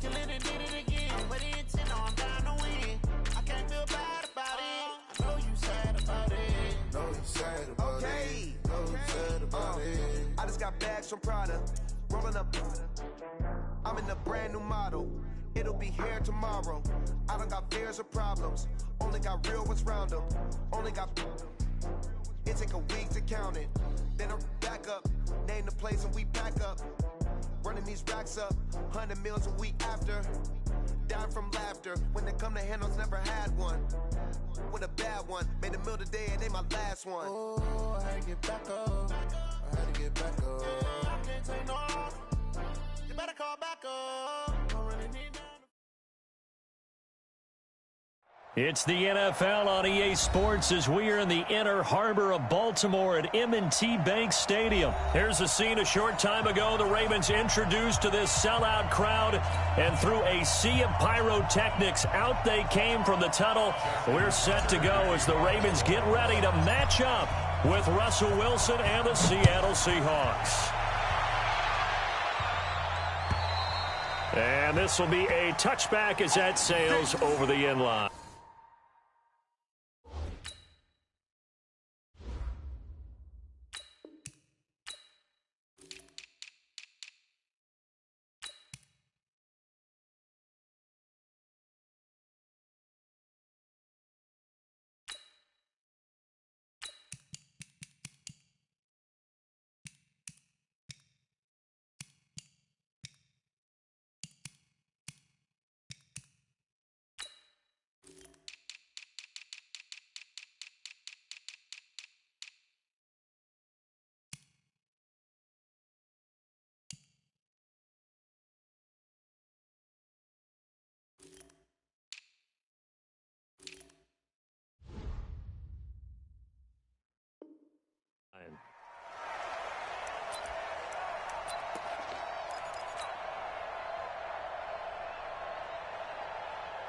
killing and did it again. But the intent, no, I'm down to win. I can't feel bad about it. I know you sad about it. Know you sad about it. Know you sad about it. I just got bags from Prada. Rolling up. I'm in a brand new model. It'll be here tomorrow. I don't got fears or problems. Only got real ones round them. Only got. It take a week to count it. Then I'm back up. Name the place and we pack up. Running these racks up. 100 meals a week after. Dying from laughter. When it come to handles, never had one. With a bad one. Made a meal today and they my last one. Oh, I had to get back up. I had to get back up. I can't take no. You better call back up. Don't really need that. It's the NFL on EA Sports as we are in the inner harbor of Baltimore at M&T Bank Stadium. Here's a scene a short time ago. The Ravens introduced to this sellout crowd, and through a sea of pyrotechnics, out they came from the tunnel. We're set to go as the Ravens get ready to match up with Russell Wilson and the Seattle Seahawks. And this will be a touchback as that sails over the end line.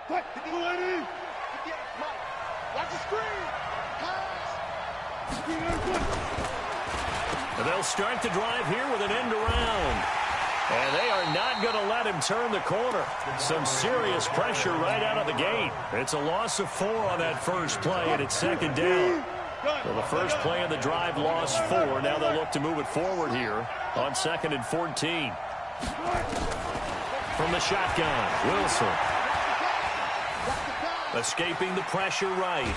What? Did he go in? Watch the screen. And they'll start the drive here with an end around. And they are not going to let him turn the corner. Some serious pressure right out of the gate. It's a loss of 4 on that first play, and it's second down. So the first play of the drive lost 4. Now they'll look to move it forward here on 2nd and 14. From the shotgun, Wilson. Escaping the pressure right.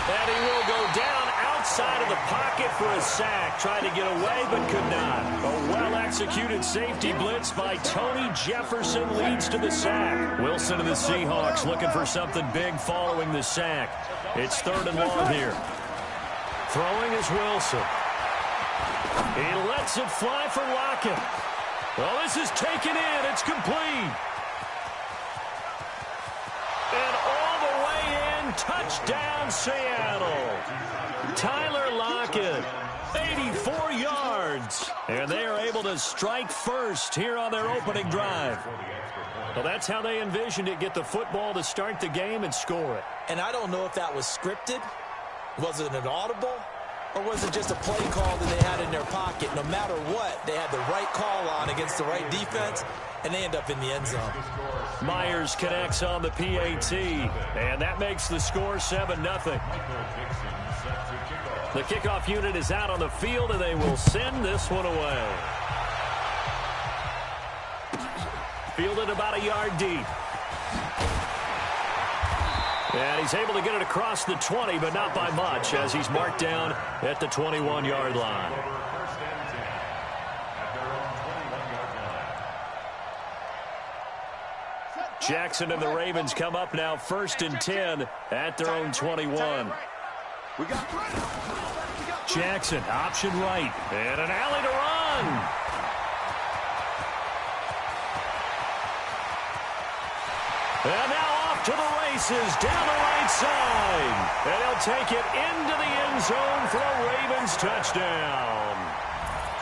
And he will go down outside of the pocket for a sack. Tried to get away but could not. A well-executed safety blitz by Tony Jefferson leads to the sack. Wilson and the Seahawks looking for something big following the sack. It's 3rd and long here. Throwing is Wilson. He lets it fly for Lockett. Well, this is taken in. It's complete. And all the way in, touchdown Seattle. Tyler Lockett, 84 yards. And they are able to strike first here on their opening drive. Well, that's how they envisioned it, get the football to start the game and score it. And I don't know if that was scripted. Was it an audible? Or was it just a play call that they had in their pocket? No matter what, they had the right call on against the right defense, and they end up in the end zone. Myers connects on the PAT, and that makes the score 7-0. The kickoff unit is out on the field, and they will send this one away. Fielded about a yard deep. And he's able to get it across the 20, but not by much, as he's marked down at the 21-yard line. Jackson and the Ravens come up now 1st and 10 at their own 21. Jackson, option right, and an alley to run. And now off to the races down the right side. And he'll take it into the end zone for a Ravens touchdown.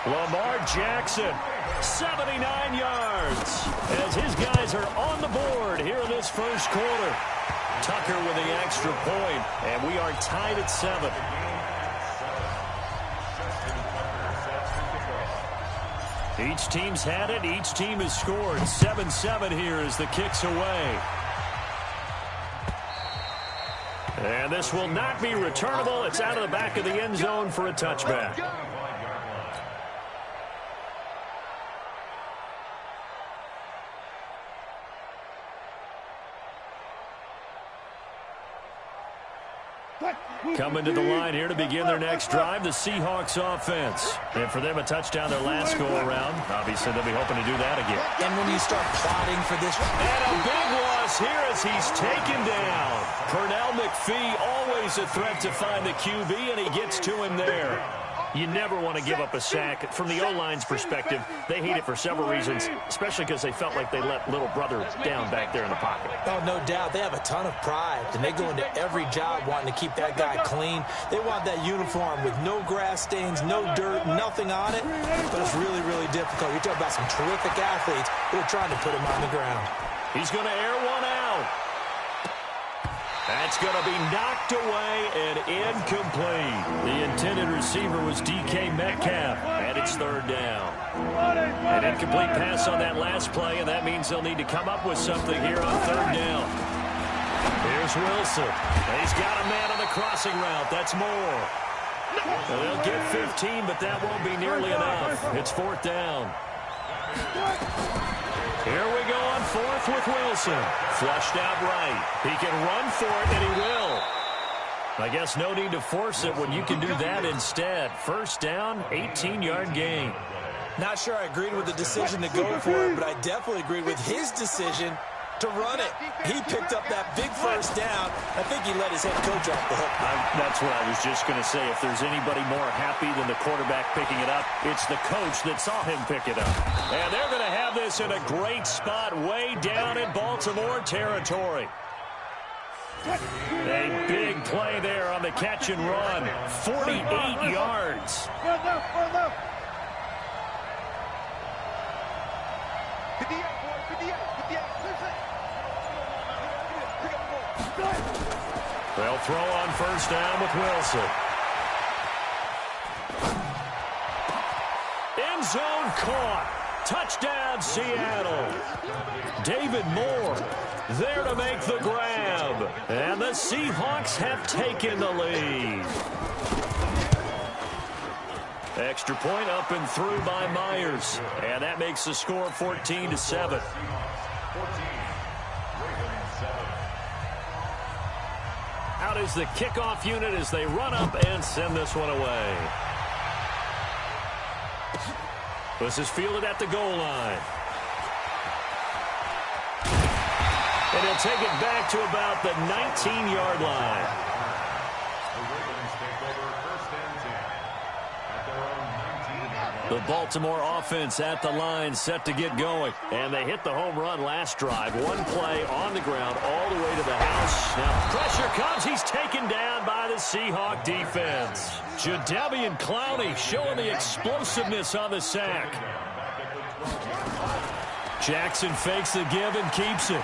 Lamar Jackson, 79 yards, as his guys are on the board here in this first quarter. Tucker with the extra point, and we are tied at 7. Each team's had it. Each team has scored. 7-7 here as the kick's away. And this will not be returnable. It's out of the back of the end zone for a touchback. Coming to the line here to begin their next drive, the Seahawks offense. And for them, a touchdown their last go-around. Obviously, they'll be hoping to do that again. And when you start plotting for this... And a big loss here as he's taken down. Pernell McPhee, always a threat to find the QB, and he gets to him there. You never want to give up a sack. From the O-line's perspective, they hate it for several reasons, especially because they felt like they let little brother down back there in the pocket. Oh, no doubt. They have a ton of pride, and they go into every job wanting to keep that guy clean. They want that uniform with no grass stains, no dirt, nothing on it. But it's really, really difficult. You're talking about some terrific athletes who are trying to put him on the ground. He's going to air one out. That's going to be knocked away and incomplete. The intended receiver was DK Metcalf, and it's third down. An incomplete pass on that last play, and that means they'll need to come up with something here on third down. Here's Wilson. He's got a man on the crossing route. That's more. They'll get 15, but that won't be nearly enough. It's fourth down. Here we go on fourth with Wilson. Flushed out right. He can run for it, and he will. I guess no need to force it when you can do that instead. First down, 18-yard gain. Not sure I agreed with the decision to go for it, but I definitely agreed with his decision to run it. He picked up that big first down. I think he let his head coach off the hook. That's what I was just going to say. If there's anybody more happy than the quarterback picking it up, it's the coach that saw him pick it up. And they're going to have this in a great spot way down in Baltimore territory. A big play there on the catch and run. 48 yards. They'll throw on first down with Wilson. End zone caught. Touchdown, Seattle. David Moore there to make the grab. And the Seahawks have taken the lead. Extra point up and through by Myers. And that makes the score 14-7. Out is the kickoff unit as they run up and send this one away. This is fielded at the goal line. And he'll take it back to about the 19-yard line. The Baltimore offense at the line, set to get going. And they hit the home run last drive. One play on the ground all the way to the house. Now pressure comes. He's taken down by the Seahawk defense. Jadeveon Clowney showing the explosiveness on the sack. Jackson fakes the give and keeps it.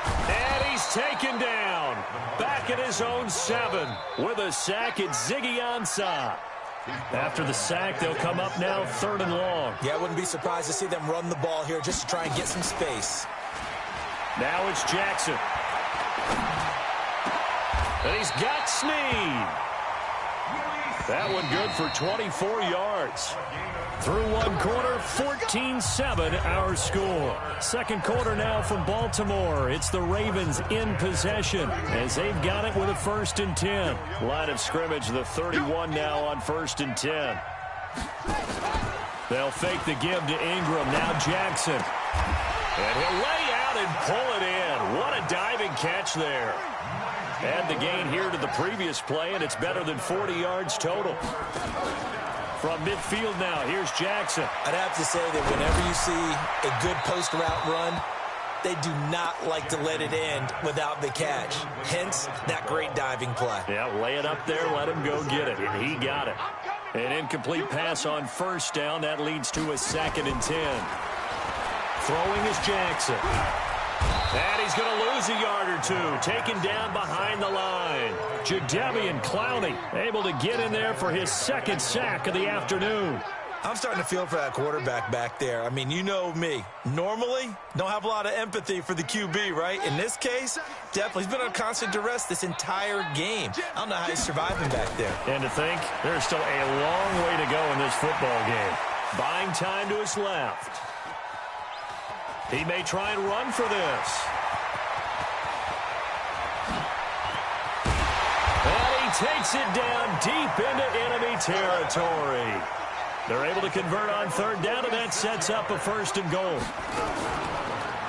And he's taken down. Back at his own 7 with a sack. It's Ziggy Ansah. After the sack, they'll come up now 3rd and long. Yeah, I wouldn't be surprised to see them run the ball here just to try and get some space. Now it's Jackson. And he's got Snead. That one good for 24 yards. Through one quarter, 14-7 our score. Second quarter now from Baltimore. It's the Ravens in possession as they've got it with a 1st and 10. Line of scrimmage, the 31 now on 1st and 10. They'll fake the give to Ingram. Now Jackson. And he'll lay out and pull it in. What a diving catch there. Add the gain here to the previous play, and it's better than 40 yards total. From midfield now, here's Jackson. I'd have to say that whenever you see a good post route run, they do not like to let it end without the catch. Hence, that great diving play. Yeah, lay it up there, let him go get it, and he got it. An incomplete pass on first down. That leads to a 2nd and 10. Throwing is Jackson. And he's going to lose a yard or two. Taken down behind the line. Jadeveon Clowney able to get in there for his 2nd sack of the afternoon. I'm starting to feel for that quarterback back there. I mean, you know me. Normally, don't have a lot of empathy for the QB, right? In this case, definitely. He's been on constant duress this entire game. I don't know how he's surviving back there. And to think, there's still a long way to go in this football game. Buying time to his left. He may try and run for this. And he takes it down deep into enemy territory. They're able to convert on third down, and that sets up a 1st and goal.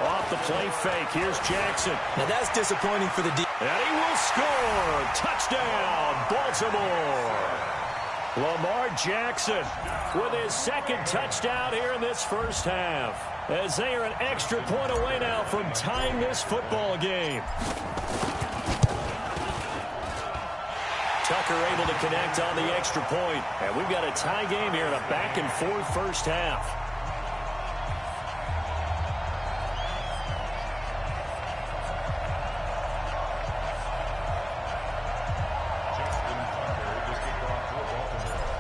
Off the play fake, here's Jackson. Now that's disappointing for the D. And he will score. Touchdown, Baltimore. Lamar Jackson with his 2nd touchdown here in this first half, as they are an extra point away now from tying this football game. Tucker able to connect on the extra point. And we've got a tie game here in a back-and-forth first half.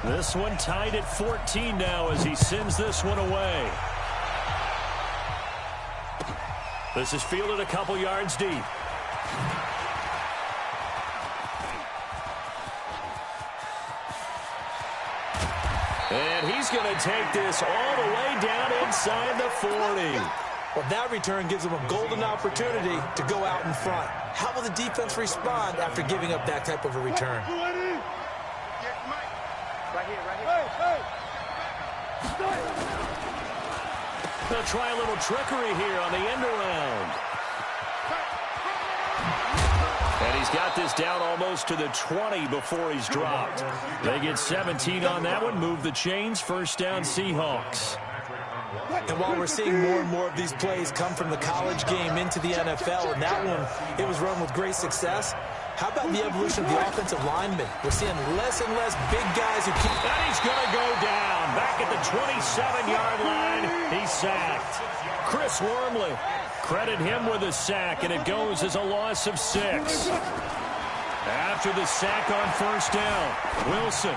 This one tied at 14 now as he sends this one away. This is fielded a couple yards deep. And he's going to take this all the way down inside the 40. Well, that return gives him a golden opportunity to go out in front. How will the defense respond after giving up that type of a return? They'll try a little trickery here on the end around. And he's got this down almost to the 20 before he's dropped. They get 17 on that one. Move the chains. 1st down, Seahawks. And while we're seeing more and more of these plays come from the college game into the NFL, and that one, it was run with great success, how about the evolution of the offensive linemen? We're seeing less and less big guys who keep... And he's going to go down. Back at the 27-yard line. He's sacked. Chris Wormley. Credit him with a sack, and it goes as a loss of 6. After the sack on 1st down, Wilson.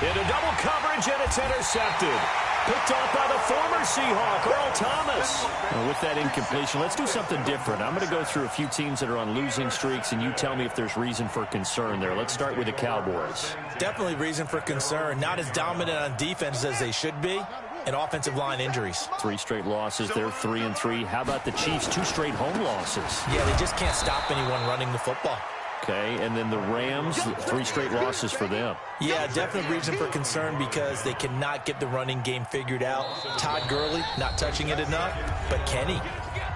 Into double coverage, and it's intercepted. Picked off by the former Seahawk, Earl Thomas. Well, with that incompletion, let's do something different. I'm going to go through a few teams that are on losing streaks, and you tell me if there's reason for concern there. Let's start with the Cowboys. Definitely reason for concern. Not as dominant on defense as they should be. And offensive line injuries. 3 straight losses. They're 3-3. How about the Chiefs? 2 straight home losses. Yeah, they just can't stop anyone running the football. Okay, and then the Rams, 3 straight losses for them. Yeah, definite reason for concern because they cannot get the running game figured out. Todd Gurley not touching it enough, but Kenny.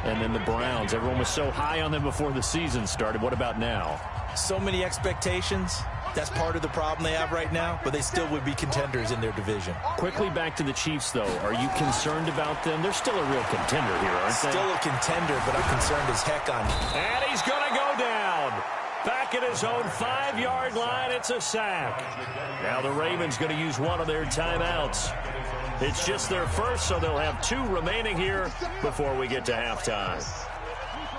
And then the Browns. Everyone was so high on them before the season started. What about now? So many expectations. That's part of the problem they have right now, but they still would be contenders in their division. Quickly back to the Chiefs, though. Are you concerned about them? They're still a real contender here, aren't they? Still a contender, but I'm concerned as heck on them. And he's going to go down. Back at his own 5-yard line, it's a sack. Now the Ravens going to use one of their timeouts. It's just their first, so they'll have 2 remaining here before we get to halftime.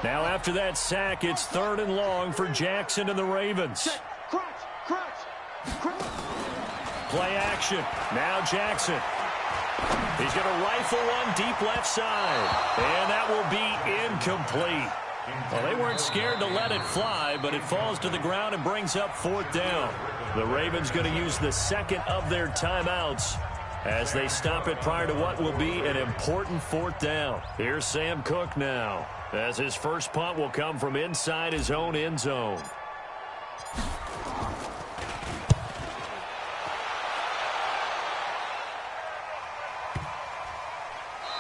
Now after that sack, it's 3rd and long for Jackson and the Ravens. Play action. Now Jackson. He's going to rifle one deep left side. And that will be incomplete. Well, they weren't scared to let it fly, but it falls to the ground and brings up 4th down. The Ravens going to use the 2nd of their timeouts as they stop it prior to what will be an important 4th down. Here's Sam Cook now, as his first punt will come from inside his own end zone.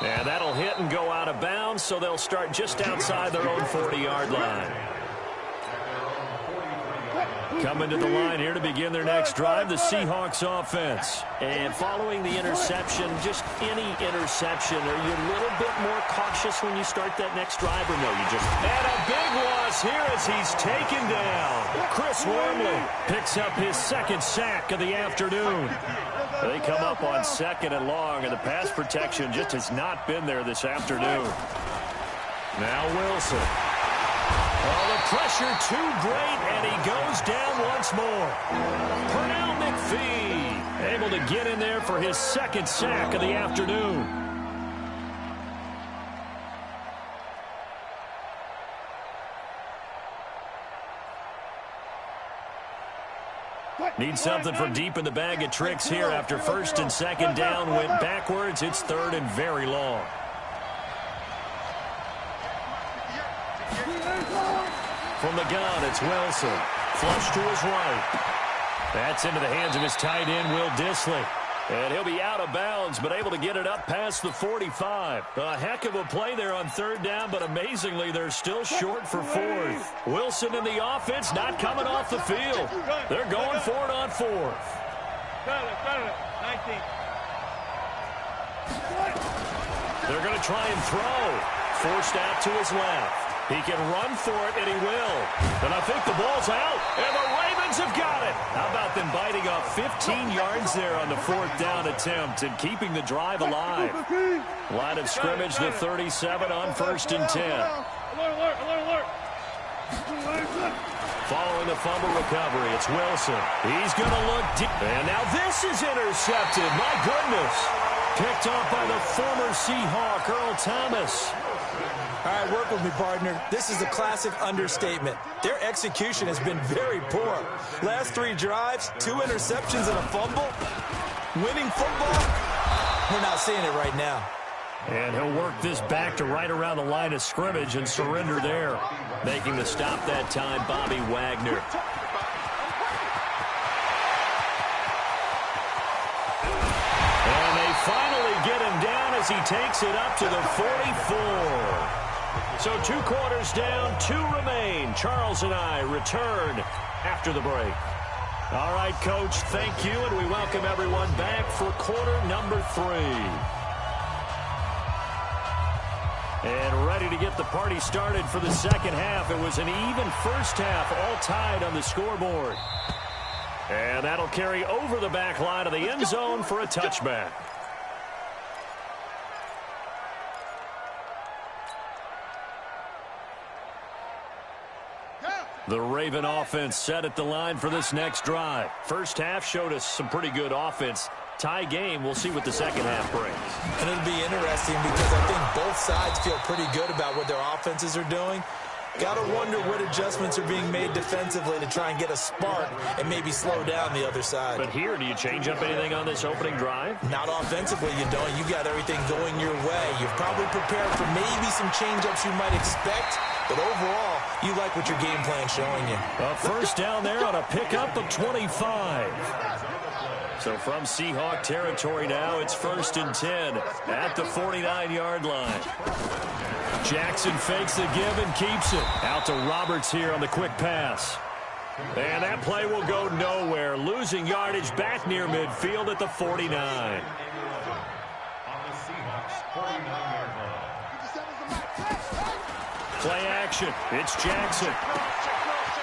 And that'll hit and go out of bounds, so they'll start just outside their own 40-yard line. Coming to the line here to begin their next drive, the Seahawks offense. And following the interception, just any interception, are you a little bit more cautious when you start that next drive, or no? You just... And a big loss here as he's taken down. Chris Wormley picks up his 2nd sack of the afternoon. They come up on 2nd and long, and the pass protection just has not been there this afternoon. Now Wilson. Oh, the pressure too great, and he goes down once more. Pernell McPhee able to get in there for his second sack of the afternoon. Need something from deep in the bag of tricks here after first and second down went backwards. It's third and very long. From the gun, it's Wilson. Flush to his right. That's into the hands of his tight end, Will Dissly. And he'll be out of bounds, but able to get it up past the 45. A heck of a play there on third down, but amazingly, they're still short for fourth. Wilson in the offense, not coming off the field. They're going for it on fourth. 19. They're going to try and throw. Forced out to his left. He can run for it, and he will. And I think the ball's out, and the Ravens have got it. How about them biting off 15 yards there on the fourth down attempt and keeping the drive alive? Line of scrimmage, the 37 on first and 10. Alert. Following the fumble recovery, it's Wilson. He's going to look deep. And now this is intercepted. My goodness. Picked off by the former Seahawk, Earl Thomas. All right, work with me, partner. This is a classic understatement. Their execution has been very poor. Last 3 drives, 2 interceptions and a fumble. Winning football? We're not seeing it right now. And he'll work this back to right around the line of scrimmage and surrender there. Making the stop that time, Bobby Wagner. And they finally get him down as he takes it up to the 44. So 2 quarters down, 2 remain. Charles and I return after the break. All right, Coach, thank you, and we welcome everyone back for quarter number 3. And ready to get the party started for the second half. It was an even first half, all tied on the scoreboard. And that'll carry over the back line of the end zone for a touchback. The Raven offense set at the line for this next drive. First half showed us some pretty good offense. Tie game, we'll see what the second half brings. And it'll be interesting because I think both sides feel pretty good about what their offenses are doing. Got to wonder what adjustments are being made defensively to try and get a spark and maybe slow down the other side. But here, do you change up anything on this opening drive? Not offensively, you don't. You got everything going your way. You've probably prepared for maybe some change-ups you might expect, but overall, you like what your game plan's showing you. A first down there on a pickup of 25. So from Seahawk territory now, it's first and 10 at the 49-yard line. Jackson fakes the give and keeps it. Out to Roberts here on the quick pass. And that play will go nowhere. Losing yardage back near midfield at the 49. Play action. It's Jackson.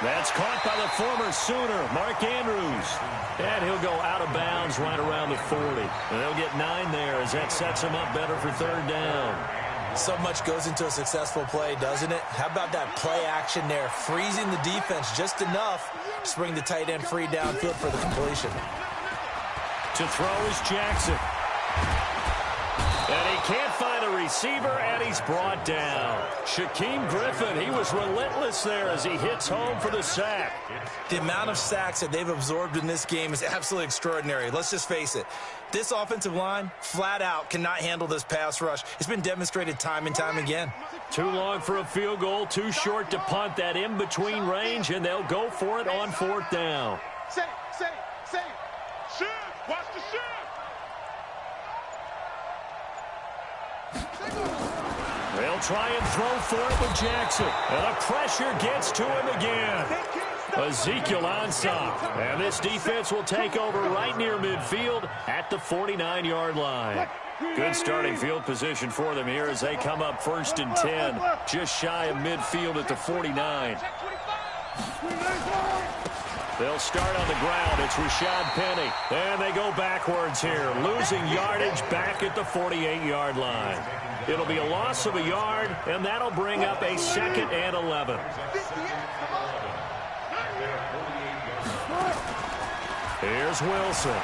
That's caught by the former Sooner, Mark Andrews. And he'll go out of bounds right around the 40. And they'll get 9 there as that sets him up better for third down. So much goes into a successful play, doesn't it? How about that play action there? Freezing the defense just enough to bring the tight end free downfield for the completion. To throw is Jackson. And he can't find a receiver, and he's brought down. Shaquem Griffin, he was relentless there as he hits home for the sack. The amount of sacks that they've absorbed in this game is absolutely extraordinary. Let's just face it. This offensive line, flat out, cannot handle this pass rush. It's been demonstrated time and time again. Too long for a field goal, too short to punt that in-between range, and they'll go for it on fourth down. Say. Shoot. Watch the shoot. They'll try and throw for it with Jackson. And the pressure gets to him again. Ezekiel Ansah. And this defense will take over right near midfield at the 49-yard line. Good starting field position for them here as they come up first and 10. Just shy of midfield at the 49. They'll start on the ground. It's Rashad Penny. And they go backwards here, losing yardage back at the 48-yard line. It'll be a loss of a yard, and that'll bring up a 2nd and 11. Here's Wilson.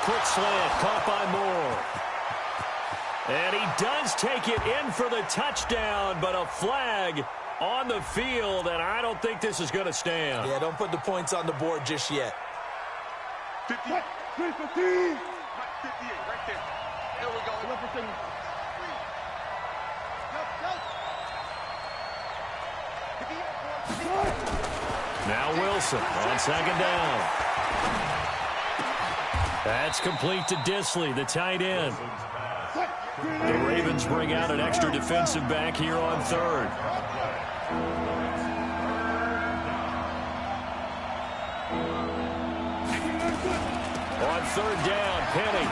Quick slant, caught by Moore. And he does take it in for the touchdown, but a flag on the field, and I don't think this is going to stand. Yeah, don't put the points on the board just yet. 58, 58, right there. There we go. Now Wilson on 2nd down. That's complete to Disley, the tight end. The Ravens bring out an extra defensive back here on 3rd. On 3rd down, Penny.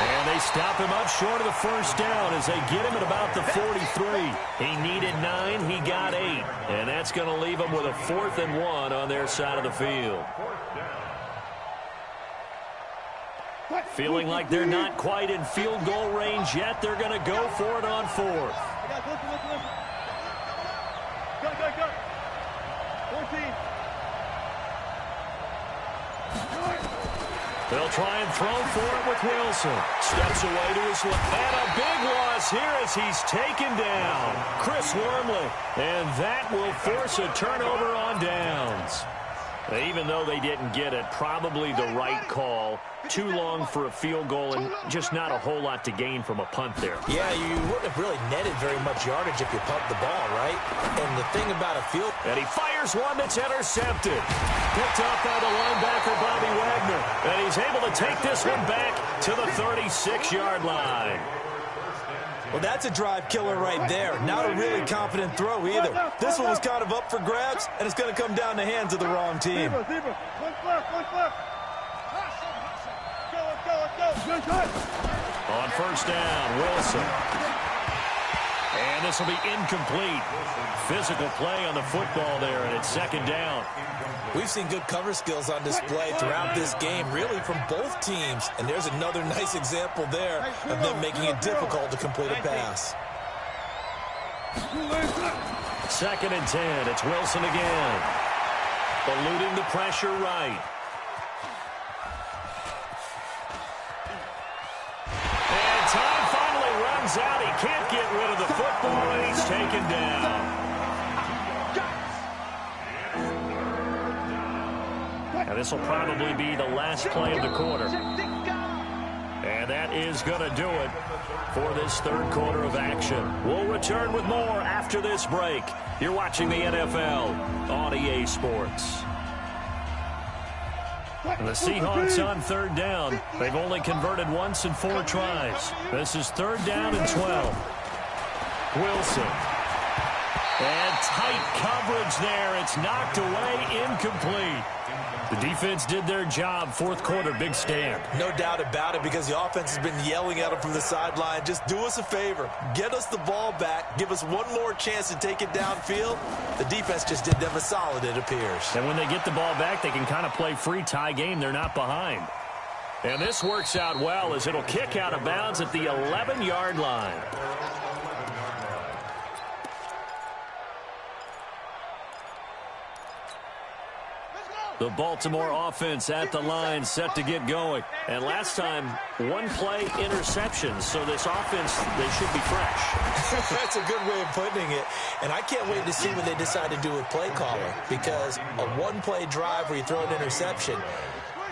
And they stop him up short of the 1st down as they get him at about the 43. He needed 9, he got 8. And that's going to leave him with a 4th and 1 on their side of the field. Feeling like they're not quite in field goal range yet, they're going to go for it on 4th. Go. 14. They'll try and throw for it with Wilson. Steps away to his left. And a big loss here as he's taken down. Chris Wormley. And that will force a turnover on downs. Even though they didn't get it, probably the right call. Too long for a field goal and just not a whole lot to gain from a punt there. Yeah, you wouldn't have really netted very much yardage if you pumped the ball, right? And the thing about a field... And he fires one that's intercepted. Picked up by the linebacker, Bobby Wagner. And he's able to take this one back to the 36-yard line. Well, that's a drive killer right there. Not a really confident throw either. This one was kind of up for grabs, and it's going to come down the hands of the wrong team. One left. Go. On 1st down, Wilson. And this will be incomplete. Physical play on the football there, and it's 2nd down. We've seen good cover skills on display throughout this game, really from both teams. And there's another nice example there of them making it difficult to complete a pass. 2nd and 10. It's Wilson again. Eluding the pressure right. And time finally runs out. He can't get rid of the football, and he's taken down. And this will probably be the last play of the quarter. And that is going to do it for this 3rd quarter of action. We'll return with more after this break. You're watching the NFL on EA Sports. And the Seahawks on 3rd down. They've only converted once in 4 tries. This is 3rd down and 12. Wilson. And tight coverage there. It's knocked away, incomplete. The defense did their job. 4th quarter, big stand. No doubt about it, because the offense has been yelling at them from the sideline. Just do us a favor. Get us the ball back. Give us one more chance to take it downfield. The defense just did them a solid, it appears. And when they get the ball back, they can kind of play free tie game. They're not behind. And this works out well as it'll kick out of bounds at the 11-yard line. The Baltimore offense at the line, set to get going. And last time, 1-play interception. So this offense, they should be fresh. That's a good way of putting it. And I can't wait to see what they decide to do with play calling. Because a 1-play drive where you throw an interception,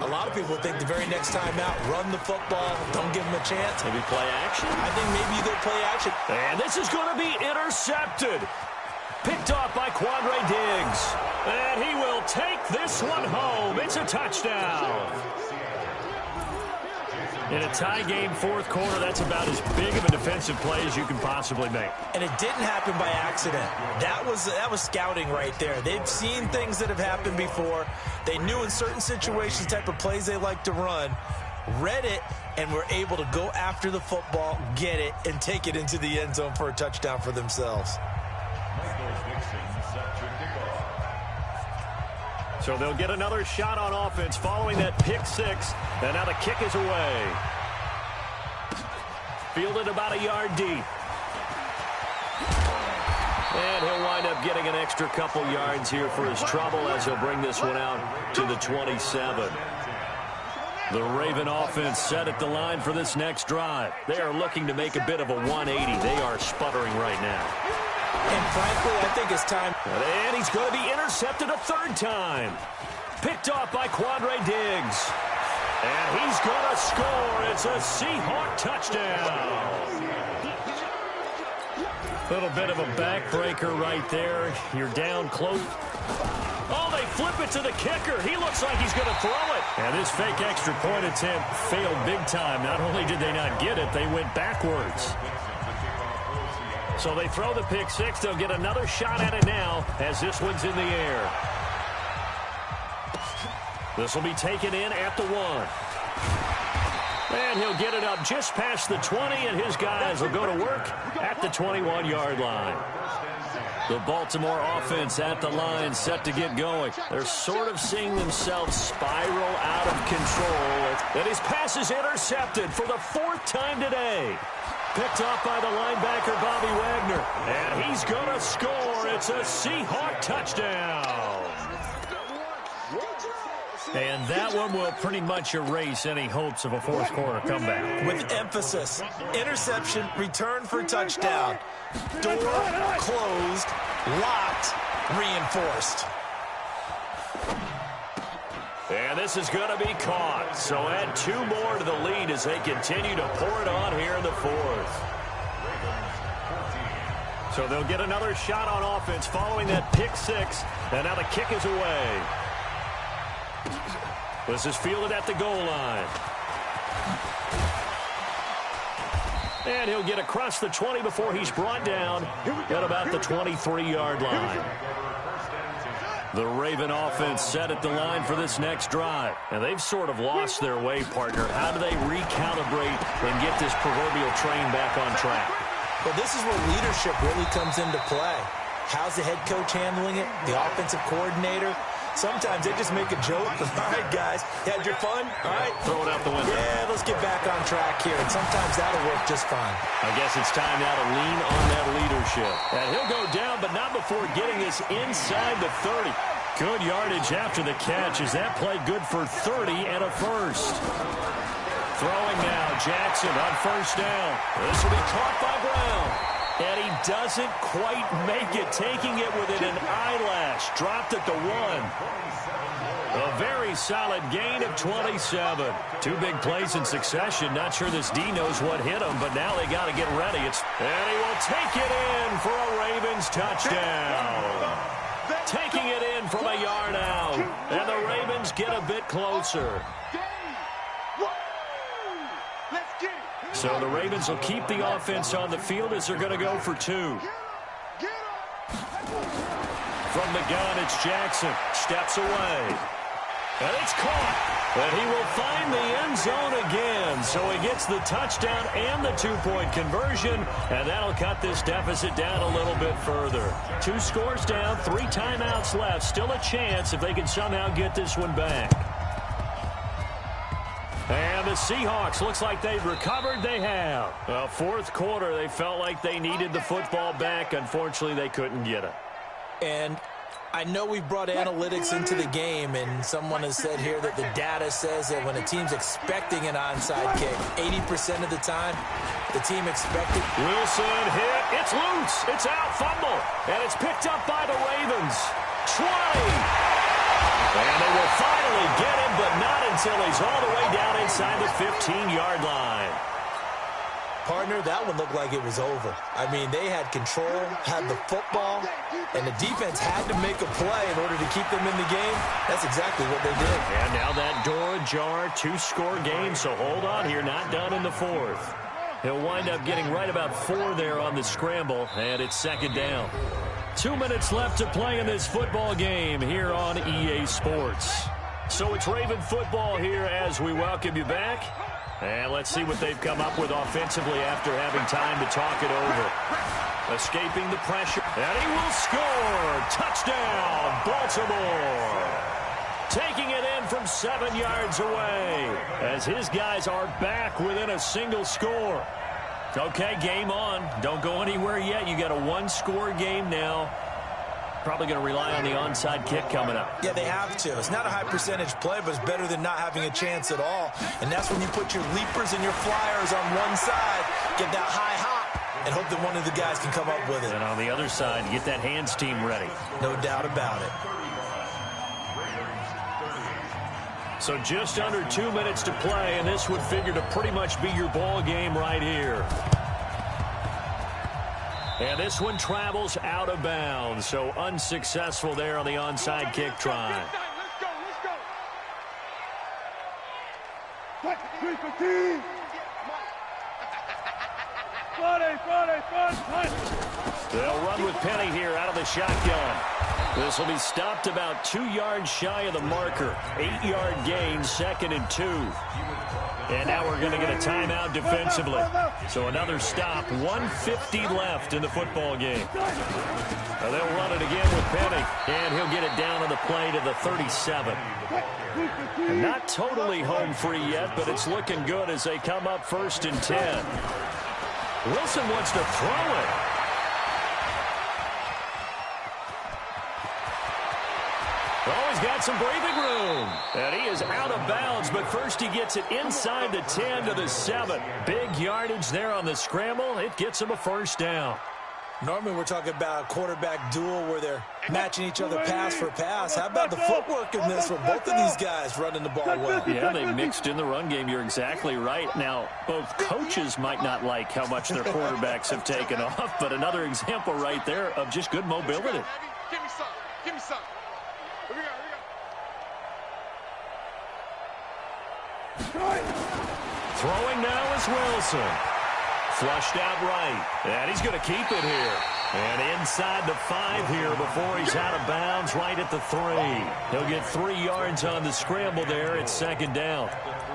a lot of people think the very next time out, run the football, don't give them a chance. Maybe play action? I think maybe you go play action. And this is going to be intercepted. Picked off by Quandre Diggs. And he will take this one home. It's a touchdown. In a tie game, 4th quarter, that's about as big of a defensive play as you can possibly make. And it didn't happen by accident. That was scouting right there. They've seen things that have happened before. They knew in certain situations the type of plays they like to run, read it, and were able to go after the football, get it, and take it into the end zone for a touchdown for themselves. So they'll get another shot on offense following that pick six. And now the kick is away. Fielded about a yard deep. And he'll wind up getting an extra couple yards here for his trouble as he'll bring this one out to the 27. The Raven offense set at the line for this next drive. They are looking to make a bit of a 180. They are sputtering right now. And frankly, I think it's time. And he's going to be intercepted a third time. Picked off by Quandre Diggs. And he's going to score. It's a Seahawk touchdown. Little bit of a backbreaker right there. You're down close. Oh, they flip it to the kicker. He looks like he's going to throw it. And this fake extra point attempt failed big time. Not only did they not get it, they went backwards. So they throw the pick six. They'll get another shot at it now as this one's in the air. This will be taken in at the 1. And he'll get it up just past the 20, and his guys will go to work at the 21-yard line. The Baltimore offense at the line set to get going. They're sort of seeing themselves spiral out of control. And his pass is intercepted for the 4th time today. Picked off by the linebacker, Bobby Wagner. And he's going to score. It's a Seahawk touchdown. And that one will pretty much erase any hopes of a fourth quarter comeback. With emphasis, interception, return for touchdown. Door closed, locked, reinforced. And this is going to be caught. So add 2 more to the lead as they continue to pour it on here in the 4th. So they'll get another shot on offense following that pick six. And now the kick is away. This is fielded at the goal line. And he'll get across the 20 before he's brought down at about the 23-yard line. The Raven offense set at the line for this next drive. And they've sort of lost their way, partner. How do they recalibrate and get this proverbial train back on track? Well, this is where leadership really comes into play. How's the head coach handling it? The offensive coordinator? Sometimes they just make a joke. All right, guys, you had your fun? All right. Throw it out the window. Yeah, let's get back on track here. And sometimes that'll work just fine. I guess it's time now to lean on that leadership. And he'll go down, but not before getting this inside the 30. Good yardage after the catch. Is that play good for 30 and a first? Throwing now, Jackson on first down. This will be caught by Brown. And he doesn't quite make it, taking it within an eyelash. Dropped at the 1. A very solid gain of 27. 2 big plays in succession. Not sure this D knows what hit him, but now they got to get ready. And he will take it in for a Ravens touchdown. Taking it in from a yard out. And the Ravens get a bit closer. So the Ravens will keep the offense on the field as they're going to go for 2. From the gun, it's Jackson. Steps away. And it's caught. And he will find the end zone again. So he gets the touchdown and the 2-point conversion. And that'll cut this deficit down a little bit further. 2 scores down, 3 timeouts left. Still a chance if they can somehow get this one back. And the Seahawks, looks like they've recovered. They have. Well, 4th quarter, they felt like they needed the football back. Unfortunately, they couldn't get it. And I know we've brought analytics into the game, and someone has said here that the data says that when a team's expecting an onside kick, 80% of the time, the team expected. Wilson hit. It's loose. It's out. Fumble. And it's picked up by the Ravens. 20. And they will finally get him, but not until he's all the way down inside the 15-yard line. Partner, that one looked like it was over. I mean, they had control, had the football, and the defense had to make a play in order to keep them in the game. That's exactly what they did. And now that door ajar, 2-score game, so hold on here, not done in the 4th. He'll wind up getting right about 4 there on the scramble, and it's 2nd down. 2 minutes left to play in this football game here on EA Sports. So it's Raven football here as we welcome you back. And let's see what they've come up with offensively after having time to talk it over. Escaping the pressure. And he will score. Touchdown, Baltimore. taking it in from 7 yards away as his guys are back within a single score. Okay, game on. Don't go anywhere yet. You got a one-score game now. Probably going to rely on the onside kick coming up. Yeah, they have to. It's not a high percentage play, but it's better than not having a chance at all. And that's when you put your leapers and your flyers on one side, get that high hop, and hope that one of the guys can come up with it. And on the other side, get that hands team ready. No doubt about it. So just under 2 minutes to play, and this would figure to pretty much be your ball game right here. And this one travels out of bounds, so unsuccessful there on the onside kick try. They'll run with Penny here out of the shotgun. This will be stopped about 2 yards shy of the marker. 8-yard gain, 2nd and 2. And now we're going to get a timeout defensively. So another stop, 1:50 left in the football game. Now they'll run it again with Penny, and he'll get it down on the play to the 37. And not totally home free yet, but it's looking good as they come up 1st and 10. Wilson wants to throw it. Oh, he's got some breathing room. And he is out of bounds, but first he gets it inside the 10 to the 7. Big yardage there on the scramble. It gets him a first down. Normally we're talking about a quarterback duel where they're matching each other pass for pass. How about the footwork in this with both of these guys running the ball well? Yeah, they mixed in the run game. You're exactly right. Now, both coaches might not like how much their quarterbacks have taken off, but another example right there of just good mobility. Give me some. Give me some. Here we go. Throwing now is Wilson. Flushed out right. And he's going to keep it here. And inside the 5 here before he's out of bounds right at the 3. He'll get 3 yards on the scramble there. It's 2nd down.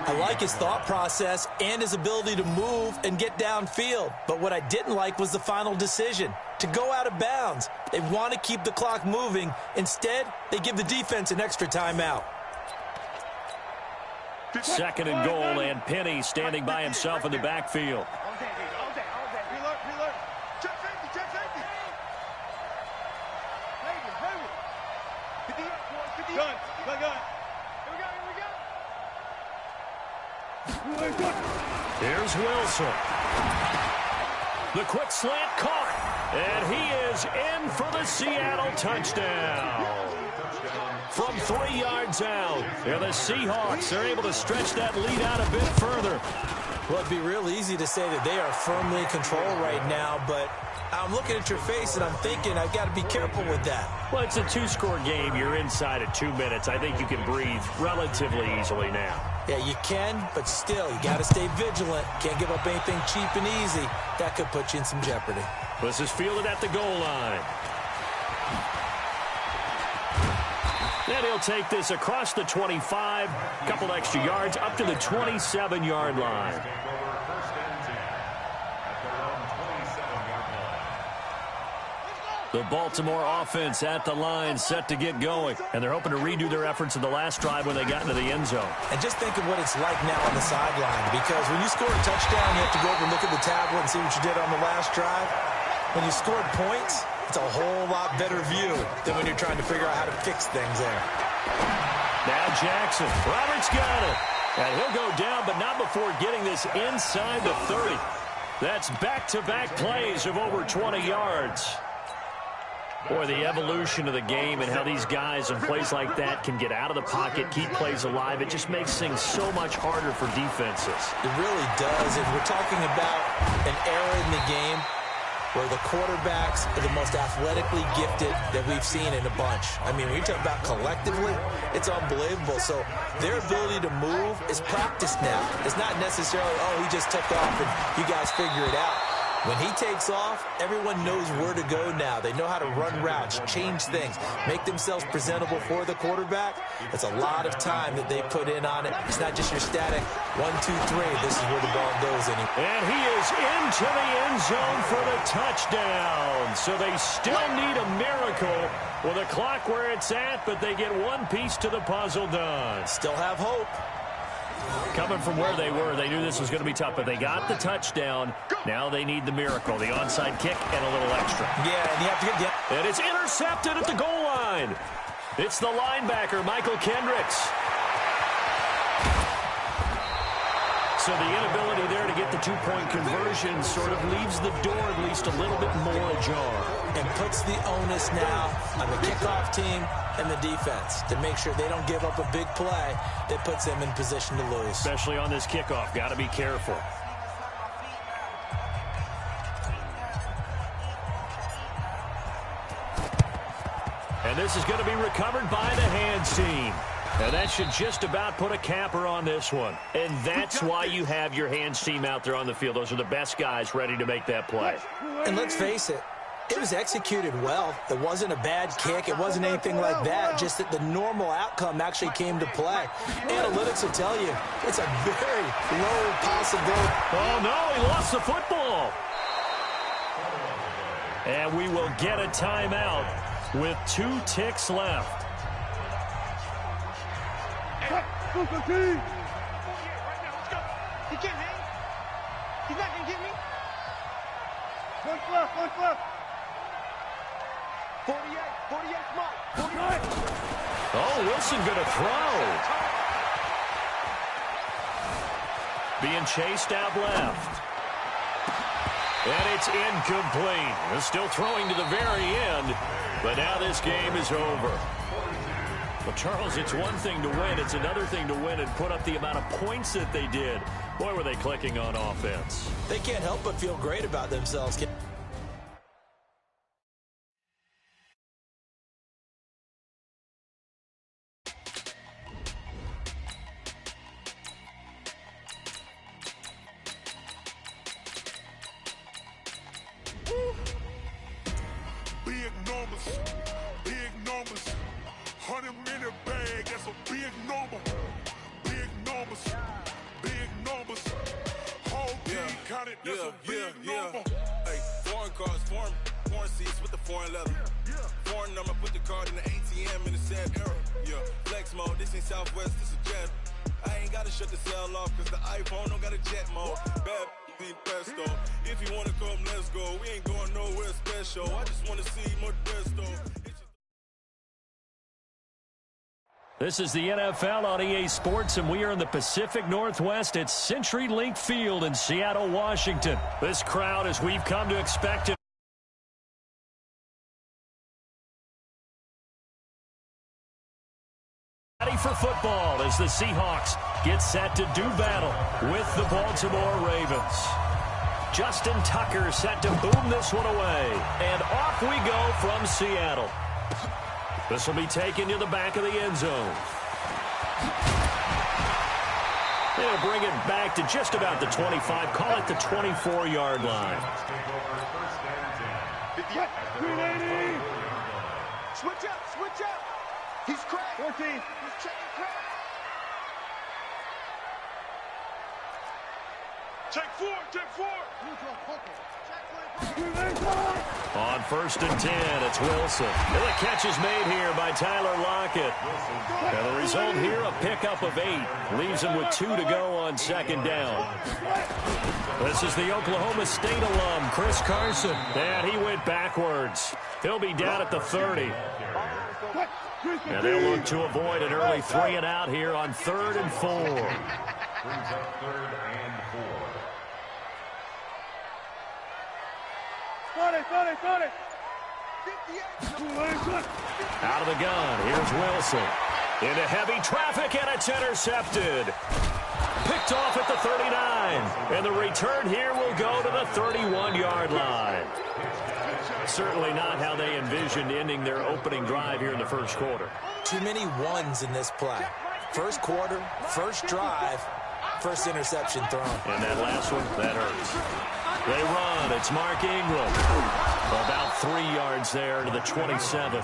I like his thought process and his ability to move and get downfield. But what I didn't like was the final decision, to go out of bounds. They want to keep the clock moving. Instead, they give the defense an extra timeout. 2nd and goal, and Penny standing by himself in the backfield. Here's Wilson. The quick slant caught, and he is in for the Seattle touchdown. From 3 yards out, and the Seahawks are able to stretch that lead out a bit further. Well, it'd be real easy to say that they are firmly in control right now, but I'm looking at your face and I'm thinking I've got to be careful with that. Well, it's a 2-score game. You're inside at 2 minutes. I think you can breathe relatively easily now. Yeah, you can, but still, you got to stay vigilant. Can't give up anything cheap and easy. That could put you in some jeopardy. This is fielded at the goal line. Then he'll take this across the 25, a couple extra yards, up to the 27-yard line. The Baltimore offense at the line, set to get going. And they're hoping to redo their efforts in the last drive when they got into the end zone. And just think of what it's like now on the sideline, because when you score a touchdown, you have to go over and look at the tablet and see what you did on the last drive. When you scored points, it's a whole lot better view than when you're trying to figure out how to fix things there. Now Jackson. Roberts got it. And he'll go down, but not before getting this inside the 30. That's back-to-back plays of over 20 yards. Boy, the evolution of the game and how these guys in plays like that can get out of the pocket, keep plays alive, it just makes things so much harder for defenses. It really does. And we're talking about an era in the game where the quarterbacks are the most athletically gifted that we've seen in a bunch. I mean, when you talk about collectively, it's unbelievable. So their ability to move is practiced now. It's not necessarily, oh, he just took off and you guys figure it out. When he takes off, everyone knows where to go now. They know how to run routes, change things, make themselves presentable for the quarterback. It's a lot of time that they put in on it. It's not just your static 1, 2, 3. This is where the ball goes. And he is into the end zone for the touchdown. So they still need a miracle with a clock where it's at, but they get one piece to the puzzle done. Still have hope. Coming from where they were, they knew this was going to be tough, but they got the touchdown. Now they need the miracle, the onside kick and a little extra. Yeah, and you have to get... Yeah. And it's intercepted at the goal line. It's the linebacker, Michael Kendricks. So the inability there to get the two-point conversion sort of leaves the door at least a little bit more ajar. And puts the onus now on the kickoff team and the defense to make sure they don't give up a big play that puts them in position to lose. Especially on this kickoff. Got to be careful. And this is going to be recovered by the hands team. And that should just about put a capper on this one. And that's why you have your hands team out there on the field. Those are the best guys ready to make that play. And let's face it, it was executed well. It wasn't a bad kick. It wasn't anything like that. Just that the normal outcome actually came to play. Analytics will tell you it's a very low possibility. Oh, no, he lost the football. And we will get a timeout with 2 ticks left. He can't hang. He's not going to get me. One left. 48, Mike. 49. Oh, Wilson going to throw. Being chased out left. And it's incomplete. They're still throwing to the very end, but now this game is over. Well, Charles, it's one thing to win. It's another thing to win and put up the amount of points that they did. Boy, were they clicking on offense. They can't help but feel great about themselves. Big numbers, 100-minute bag, that's a big number. Big numbers, whole team counted, that's a big number. Hey, foreign cars, foreign seats with the foreign leather. Foreign number, put the card in the ATM in the sad era. Yeah, flex mode, this ain't Southwest, this is Jet. I ain't gotta shut the cell off, cause the iPhone don't got a jet mode. Bad pesto. If you wanna come, let's go. We ain't going nowhere special. I just wanna see Modesto. This is the NFL on EA Sports, and we are in the Pacific Northwest at CenturyLink Field in Seattle, Washington. This crowd, as we've come to expect it, ready for football as the Seahawks get set to do battle with the Baltimore Ravens. Justin Tucker set to boom this one away. And off we go from Seattle. This will be taken to the back of the end zone. They'll bring it back to just about the 25. Call it the 24-yard line. 380. Switch up. He's cracked. 14. He's checking crack. Check four. On 1st and 10, it's Wilson. And the catch is made here by Tyler Lockett. And the result here, a pickup of 8. Leaves him with 2 to go on 2nd down. This is the Oklahoma State alum, Chris Carson. And he went backwards. He'll be down at the 30. And they'll look to avoid an early 3 and out here on 3rd and 4. Brings up 3rd and 4. 40. Out of the gun, here's Wilson. Into heavy traffic, and it's intercepted. Picked off at the 39. And the return here will go to the 31-yard line. Certainly not how they envisioned ending their opening drive here in the first quarter. Too many ones in this play. First quarter, first drive, first interception thrown. And that last one, that hurts. They run. It's Mark Ingram. About 3 yards there to the 27.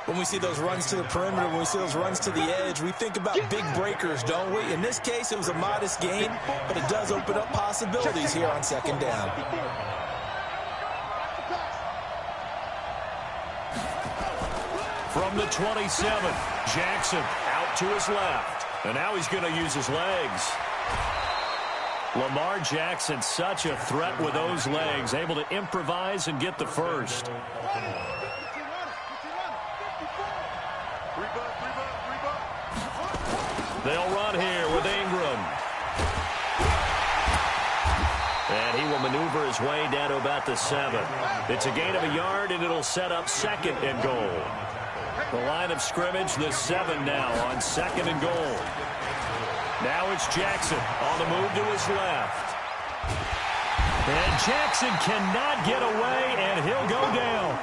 When we see those runs to the perimeter, when we see those runs to the edge, we think about big breakers, don't we? In this case, it was a modest gain, but it does open up possibilities here on second down. From the 27, Jackson out to his left. And now he's going to use his legs. Lamar Jackson, such a threat with those legs, able to improvise and get the first. They'll run here with Ingram. And he will maneuver his way down to about the 7. It's a gain of a yard, and it'll set up 2nd and goal. The line of scrimmage, the 7 now on 2nd and goal. Now it's Jackson on the move to his left. And Jackson cannot get away, and he'll go down.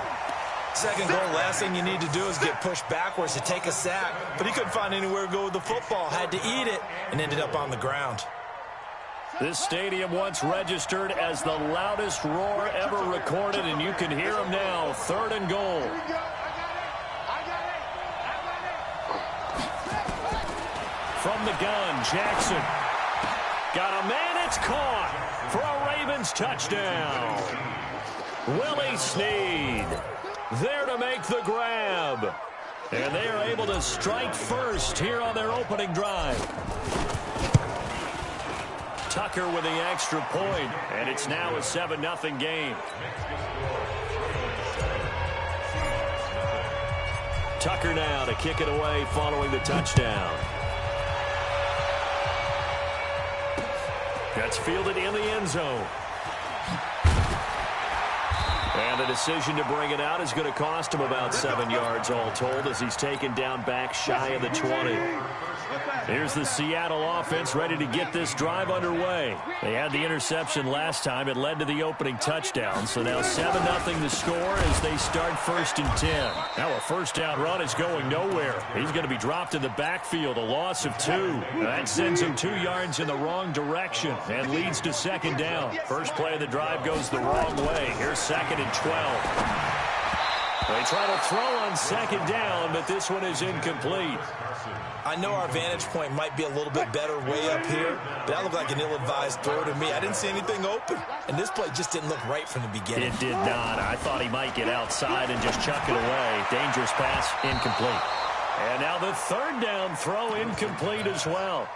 Second goal, last thing you need to do is get pushed backwards to take a sack. But he couldn't find anywhere to go with the football. Had to eat it and ended up on the ground. This stadium once registered as the loudest roar ever recorded, and you can hear him now. 3rd and goal. From the gun, Jackson. Got a man, it's caught for a Ravens touchdown. Willie Snead there to make the grab. And they are able to strike first here on their opening drive. Tucker with the extra point, and it's now a 7-0 game. Tucker now to kick it away following the touchdown. That's fielded in the end zone. And the decision to bring it out is going to cost him about 7 yards all told as he's taken down back shy of the 20. Here's the Seattle offense ready to get this drive underway. They had the interception last time. It led to the opening touchdown. So now 7-0 the score as they start 1st and 10. Now a first down run is going nowhere. He's going to be dropped in the backfield, a loss of 2. That sends him 2 yards in the wrong direction and leads to 2nd down. First play of the drive goes the wrong way. Here's 2nd and 12. They try to throw on 2nd down, but this one is incomplete. I know our vantage point might be a little bit better way up here, but that looked like an ill-advised throw to me. I didn't see anything open, and this play just didn't look right from the beginning. It did not. I thought he might get outside and just chuck it away. Dangerous pass, incomplete. And now the 3rd down throw incomplete as well.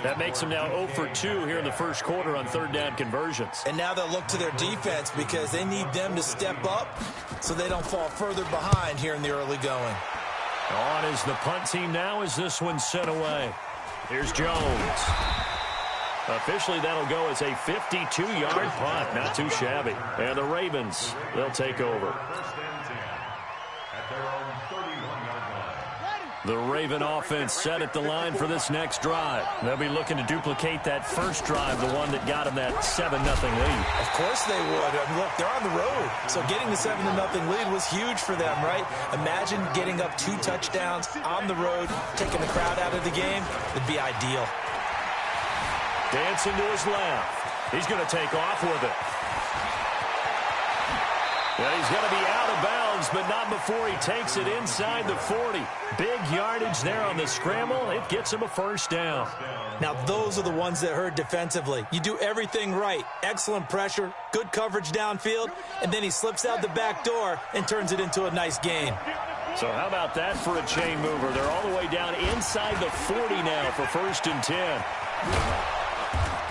That makes them now 0 for 2 here in the first quarter on 3rd down conversions. And now they'll look to their defense because they need them to step up so they don't fall further behind here in the early going. On is the punt team now as this one's sent away. Here's Jones. Officially, that'll go as a 52-yard punt. Not too shabby. And the Ravens, they'll take over. The Raven offense set at the line for this next drive. They'll be looking to duplicate that first drive, the one that got them that 7-0 lead. Of course they would. I mean, look, they're on the road. So getting the 7-0 lead was huge for them, right? Imagine getting up 2 touchdowns on the road, taking the crowd out of the game. It'd be ideal. Dancing to his left. He's going to take off with it. And he's going to be out of bounds, but not before he takes it inside the 40. Big yardage there on the scramble. It gets him a first down. Now, those are the ones that hurt defensively. You do everything right. Excellent pressure, good coverage downfield, and then he slips out the back door and turns it into a nice gain. So how about that for a chain mover? They're all the way down inside the 40 now for 1st and 10.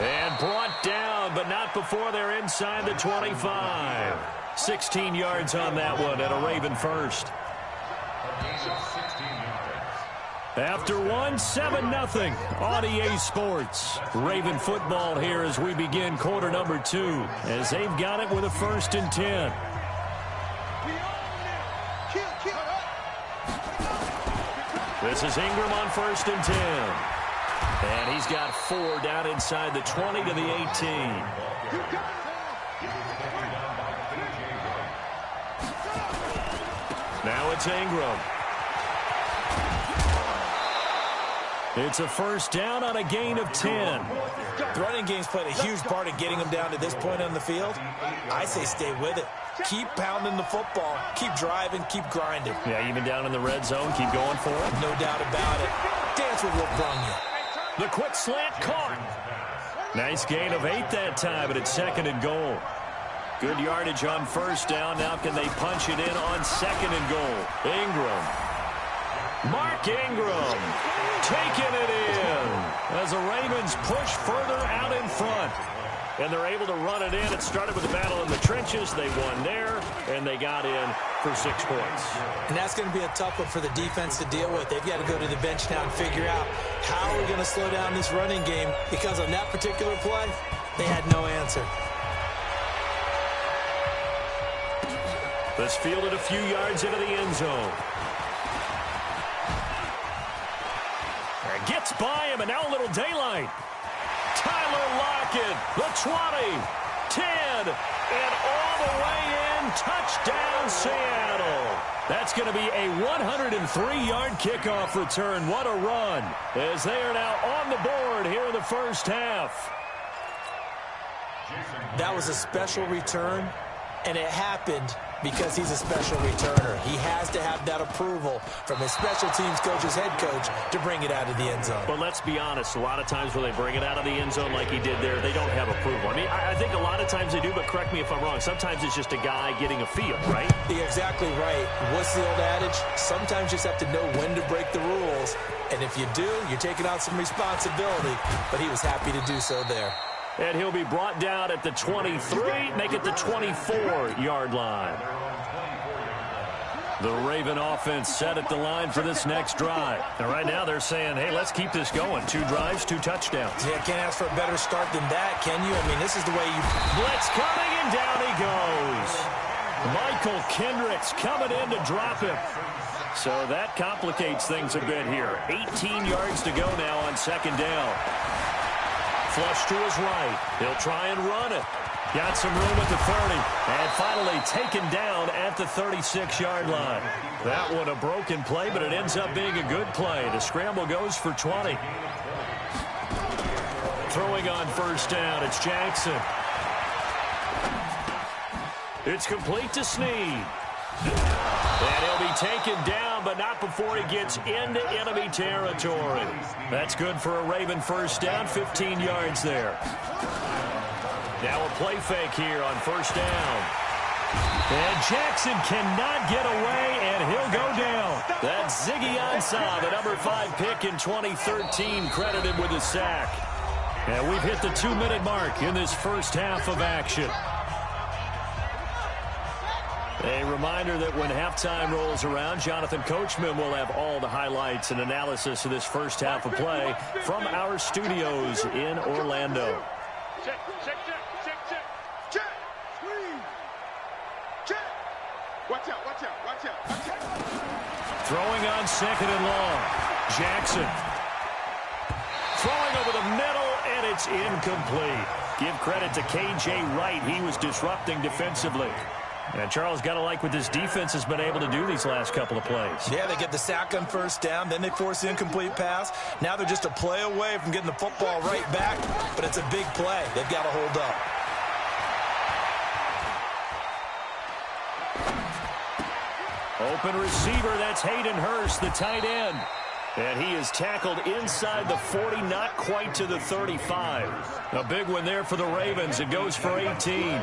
And brought down, but not before they're inside the 25. 16 yards on that one and a Raven first. After 7-0 on EA Sports. Raven football here as we begin quarter number 2 as they've got it with a 1st and 10. This is Ingram on 1st and 10. And he's got 4 down inside the 20 to the 18. Now it's Ingram. It's a first down on a gain of 10. The running game's played a huge part in getting them down to this point on the field. I say stay with it. Keep pounding the football. Keep driving. Keep grinding. Yeah, even down in the red zone, keep going for it. No doubt about it. Dance with what brung you. The quick slant caught. Nice gain of 8 that time, but it's second and goal. Good yardage on first down. Now can they punch it in on second and goal? Ingram. Mark Ingram taking it in as the Ravens push further out in front. And they're able to run it in. It started with a battle in the trenches. They won there, and they got in for 6 points. And that's going to be a tough one for the defense to deal with. They've got to go to the bench now and figure out how are we going to slow down this running game, because on that particular play, they had no answer. Let's field it a few yards into the end zone. Gets by him, and now a little daylight. Tyler Lockett, the 20, 10, and all the way in. Touchdown, Seattle. That's going to be a 103-yard kickoff return. What a run, as they are now on the board here in the first half. That was a special return, and it happened because he's a special returner. He has to have that approval from his special teams coach's head coach to bring it out of the end zone. But let's be honest, a lot of times when they bring it out of the end zone like he did there, they don't have approval. I mean, I think a lot of times they do, but correct me if I'm wrong. Sometimes it's just a guy getting a feel, right? You're exactly right. What's the old adage? Sometimes you just have to know when to break the rules. And if you do, you're taking on some responsibility. But he was happy to do so there. And he'll be brought down at the 23, make it the 24-yard line. The Raven offense set at the line for this next drive. And right now they're saying, hey, let's keep this going. 2 drives, 2 touchdowns. Yeah, can't ask for a better start than that, can you? I mean, this is the way you... Blitz coming, and down he goes. Michael Kendricks coming in to drop him. So that complicates things a bit here. 18 yards to go now on second down. Flush to his right. He'll try and run it. Got some room at the 30. And finally taken down at the 36-yard line. That one a broken play, but it ends up being a good play. The scramble goes for 20. Throwing on first down, it's Jackson. It's complete to Snead. And he'll be taken down, but not before he gets into enemy territory. That's good for a Raven first down, 15 yards there. Now a play fake here on first down. And Jackson cannot get away, and he'll go down. That's Ziggy Ansah, the number 5 pick in 2013, credited with a sack. And we've hit the 2-minute mark in this first half of action. A reminder that when halftime rolls around, Jonathan Coachman will have all the highlights and analysis of this first half of play from our studios in Orlando. Check, check, check, check, check, check. Screen. Check. Watch out, watch out, watch out, watch out. Throwing on second and long. Jackson. Throwing over the middle, and it's incomplete. Give credit to K.J. Wright. He was disrupting defensively. And Charles, got to like what this defense has been able to do these last couple of plays. Yeah, they get the sack on first down, then they force the incomplete pass. Now they're just a play away from getting the football right back, but it's a big play. They've got to hold up. Open receiver, that's Hayden Hurst, the tight end. And he is tackled inside the 40, not quite to the 35. A big one there for the Ravens. It goes for 18.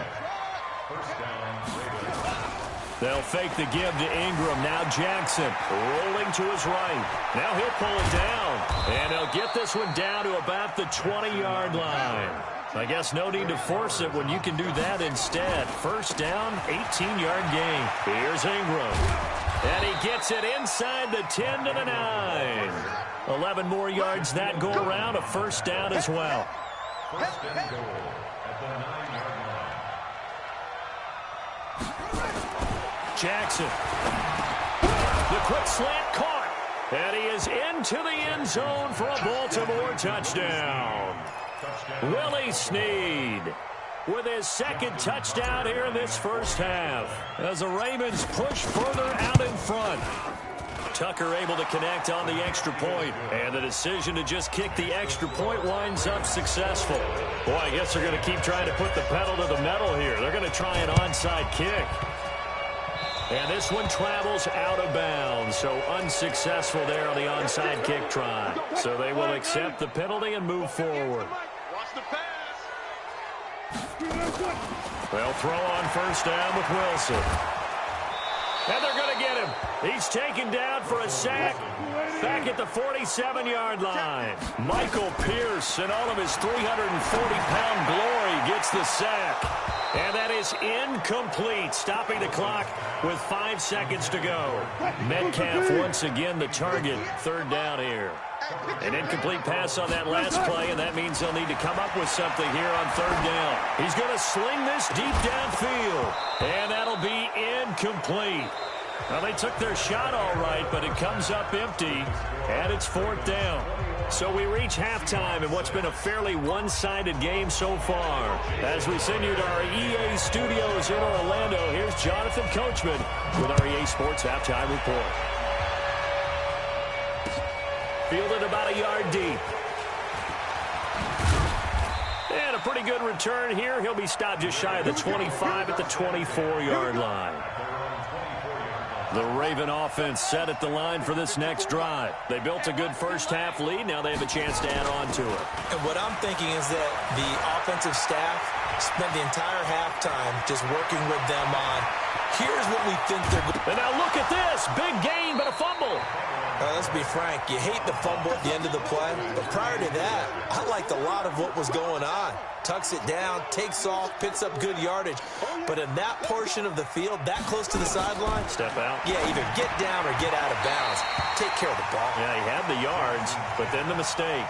They'll fake the give to Ingram. Now Jackson rolling to his right. Now he'll pull it down. And he'll get this one down to about the 20-yard line. I guess no need to force it when you can do that instead. First down, 18-yard gain. Here's Ingram. And he gets it inside the 10 to the 9. 11 more yards that go around. A first down as well. First and goal at the 9-yard line. Jackson. The quick slant caught. And he is into the end zone for a Baltimore touchdown. Willie Snead with his second touchdown here in this first half as the Ravens push further out in front. Tucker able to connect on the extra point. And the decision to just kick the extra point winds up successful. Boy, I guess they're going to keep trying to put the pedal to the metal here. They're going to try an onside kick. And this one travels out of bounds, so unsuccessful there on the onside kick try. So they will accept the penalty and move forward. They'll throw on first down with Wilson. And they're going to get him. He's taken down for a sack back at the 47-yard line. Michael Pierce, in all of his 340-pound glory, gets the sack. And that is incomplete, stopping the clock with 5 seconds to go. Metcalf once again the target, third down here. An incomplete pass on that last play, and that means they'll need to come up with something here on third down. He's going to sling this deep downfield, and that'll be incomplete. Well, they took their shot all right, but it comes up empty, and it's fourth down. So we reach halftime in what's been a fairly one-sided game so far. As we send you to our EA studios in Orlando, here's Jonathan Coachman with our EA Sports Halftime Report. Fielded about a yard deep. And a pretty good return here. He'll be stopped just shy of the 25 at the 24-yard line. The Raven offense set at the line for this next drive. They built a good first-half lead. Now they have a chance to add on to it. And what I'm thinking is that the offensive staff spent the entire halftime just working with them on, here's what we think they're going to do. And now look at this. Big gain, but a fumble. Let's be frank, you hate the fumble at the end of the play, but prior to that, I liked a lot of what was going on. Tucks it down, takes off, picks up good yardage, but in that portion of the field, that close to the sideline, step out. Yeah, either get down or get out of bounds. Take care of the ball. Yeah, he had the yards, but then the mistake.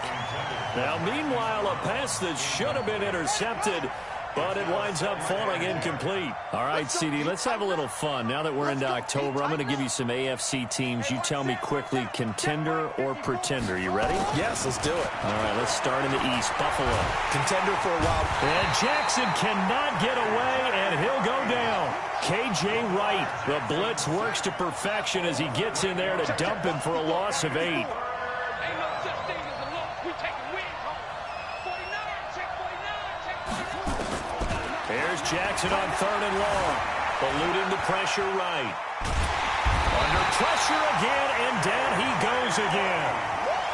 Now, meanwhile, a pass that should have been intercepted, but it winds up falling incomplete. All right, CD, let's have a little fun. Now that we're into October, I'm going to give you some AFC teams. You tell me quickly, contender or pretender. You ready? Yes, let's do it. All right, let's start in the East. Buffalo. Contender for a while. And Jackson cannot get away, and he'll go down. KJ Wright, the blitz works to perfection as he gets in there to dump him for a loss of 8. Here's Jackson on third and long. Eluding the pressure right. Under pressure again, and down he goes again.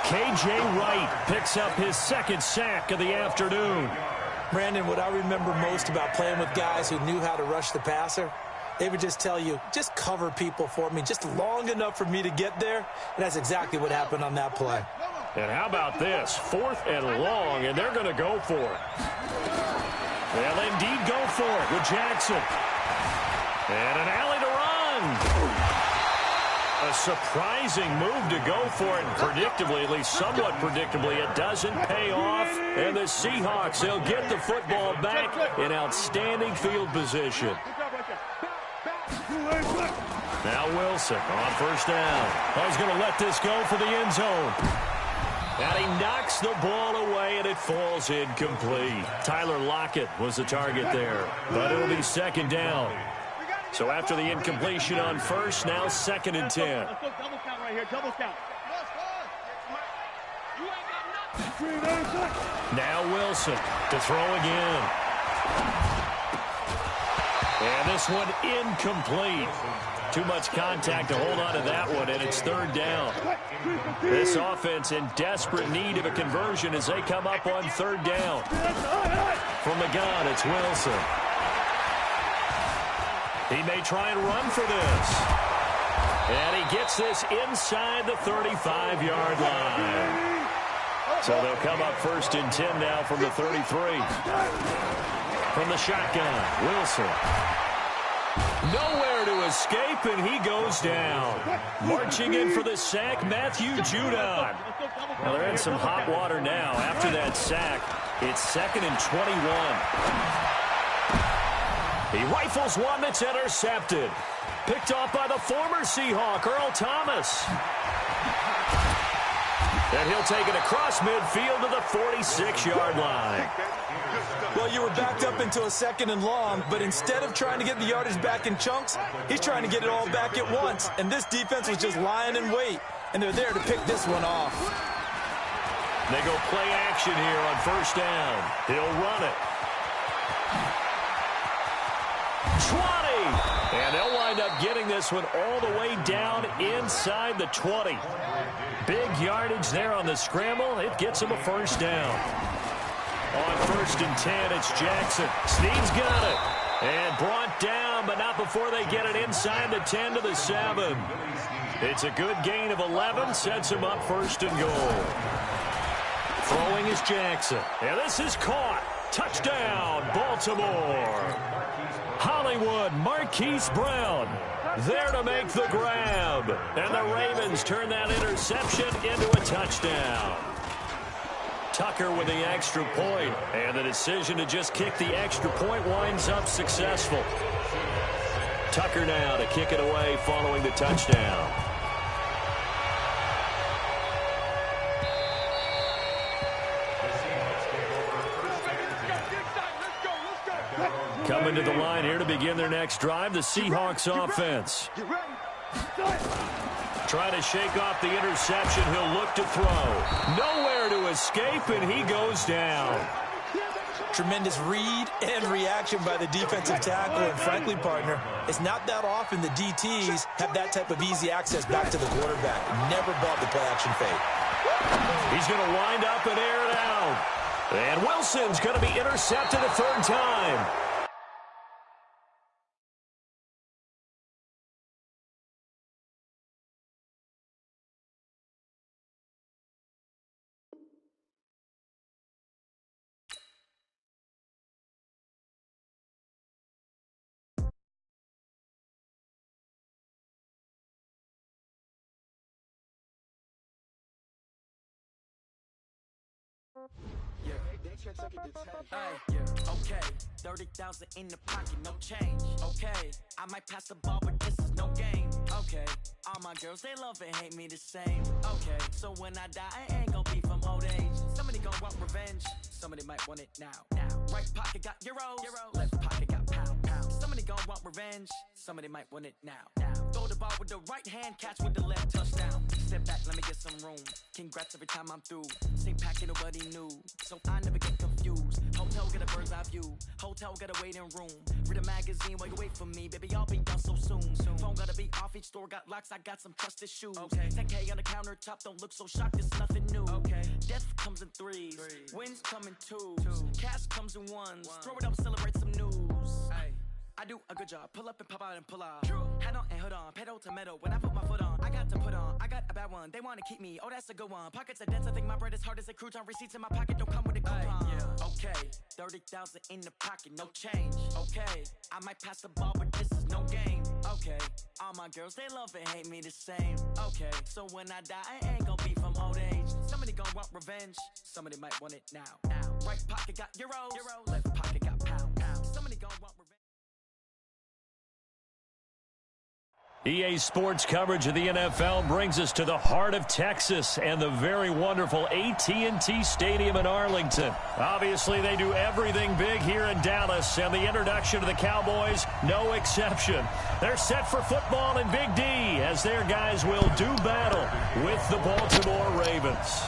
KJ Wright picks up his second sack of the afternoon. Brandon, what I remember most about playing with guys who knew how to rush the passer, they would just tell you, just cover people for me, just long enough for me to get there. And that's exactly what happened on that play. And how about this? Fourth and long, and they're going to go for it. They'll indeed go for it with Jackson. And an alley to run. A surprising move to go for it. Predictably, at least somewhat predictably, it doesn't pay off. And the Seahawks, they'll get the football back in outstanding field position. Now Wilson on first down. Oh, he's going to let this go for the end zone. And he knocks the ball away, and it falls incomplete. Tyler Lockett was the target there, but it'll be second down. So after the incompletion on first, now second and 10. Double count right here, double count. Now Wilson to throw again. And this one incomplete. Too much contact to hold on to that one, and it's third down. This offense in desperate need of a conversion as they come up on third down. From the gun, it's Wilson. He may try and run for this. And he gets this inside the 35-yard line. So they'll come up first and 10 now from the 33. From the shotgun, Wilson. Nowhere to escape, and he goes down. Marching in for the sack, Matthew Judon. Well, they're in some hot water now. After that sack, it's second and 21. He rifles one that's intercepted. Picked off by the former Seahawk, Earl Thomas. And he'll take it across midfield to the 46-yard line. Well, you were backed up into a 2nd and long, but instead of trying to get the yardage back in chunks, he's trying to get it all back at once. And this defense was just lying in wait, and they're there to pick this one off. They go play action here on 1st down. He'll run it. 20! And they'll wind up getting this one all the way down inside the 20. Big yardage there on the scramble. It gets him a 1st down. On 1st and 10, it's Jackson. Snead's got it. And brought down, but not before they get it inside the 10 to the 7. It's a good gain of 11. Sets him up 1st and goal. Throwing is Jackson. And this is caught. Touchdown, Baltimore. Hollywood, Marquise Brown there to make the grab. And the Ravens turn that interception into a touchdown. Tucker with the extra point, and the decision to just kick the extra point winds up successful. Tucker now to kick it away following the touchdown. Coming to the line here to begin their next drive, the Seahawks offense. Trying to shake off the interception. He'll look to throw. Nowhere to escape, and he goes down. Tremendous read and reaction by the defensive tackle. And frankly, partner, it's not that often the DTs have that type of easy access back to the quarterback. Never bought the play-action fake. He's going to wind up and air it out. And Wilson's going to be intercepted a 3rd time. Okay, 30,000 in the pocket, no change. Okay, I might pass the ball, but this is no game. Okay, all my girls, they love and hate me the same. Okay, so when I die, I ain't gonna be from old age. Somebody gon' want revenge, somebody might want it now. Right pocket got euros, left pocket got pound. Somebody gon' want revenge, somebody might want it now. Throw the ball with the right hand, catch with the left, touchdown. Step back, let me get some room. Congrats every time I'm through. Same packet, nobody knew, so I never get confused. Hotel get a bird's eye view. Hotel got a waiting room. Read a magazine while you wait for me, baby. I'll be done so soon. Phone gotta be off. Each store got locks. I got some trusted shoes. 10K on the countertop. Don't look so shocked. It's nothing new. Death comes in threes. Wins come in twos. Cash comes in ones. Throw it up, celebrate some news. I do a good job. Pull up and pop out and pull out. Head on and hood on. Pedal to metal. When I put my foot on, I got to put on. I got a bad one. They want to keep me. Oh, that's a good one. Pockets are dense. I think my bread is hard as a crouton. Receipts in my pocket don't come with a coupon. Okay, 30,000 in the pocket, no change. Okay, I might pass the ball, but this is no game. Okay, all my girls, they love and hate me the same. Okay, so when I die, I ain't gonna be from old age. Somebody gon' want revenge. Somebody might want it now. Right pocket got euros. Left pocket got pound. Somebody gon' want revenge. EA Sports coverage of the NFL brings us to the heart of Texas and the very wonderful AT&T Stadium in Arlington. Obviously, they do everything big here in Dallas, and the introduction to the Cowboys, no exception. They're set for football in Big D as their guys will do battle with the Baltimore Ravens.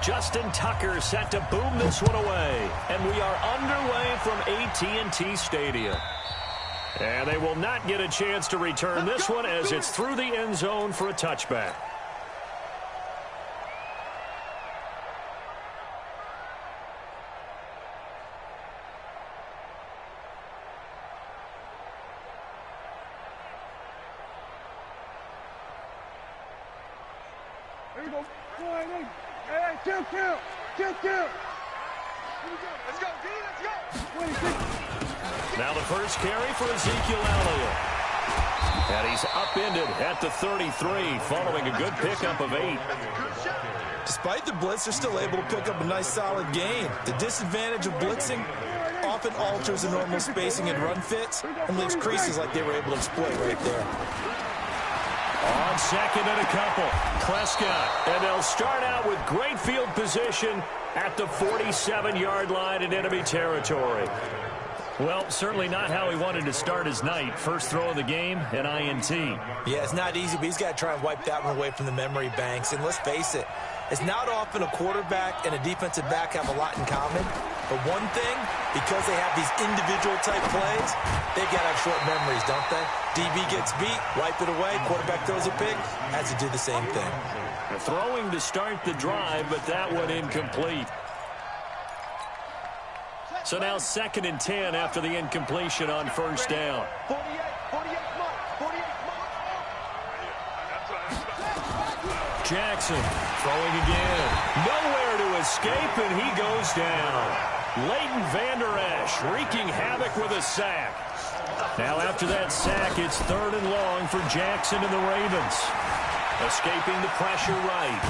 Justin Tucker set to boom this one away, and we are underway from AT&T Stadium. And they will not get a chance to return this one as it's through the end zone for a touchback. There you go. Hey, kill. Let's go, D, let's go. 26. Now the first carry for Ezekiel Elliott. And he's upended at the 33 following a good pickup of 8. Despite the blitz, they're still able to pick up a nice solid gain. The disadvantage of blitzing often alters the normal spacing and run fits and leaves creases like they were able to exploit right there. On on second and a couple. Prescott, and they'll start out with great field position at the 47-yard line in enemy territory. Well, certainly not how he wanted to start his night. First throw of the game, an INT. Yeah, it's not easy, but he's got to try and wipe that one away from the memory banks. And let's face it, it's not often a quarterback and a defensive back have a lot in common. But one thing, because they have these individual type plays, they've got to have short memories, don't they? DB gets beat, wipe it away, quarterback throws a pick, has to do the same thing. Throwing to start the drive, but that one incomplete. So now 2nd and 10 after the incompletion on first down. 48 Jackson throwing again. Nowhere to escape, and he goes down. Leighton Vander Esch wreaking havoc with a sack. Now after that sack, it's 3rd and long for Jackson and the Ravens. Escaping the pressure right.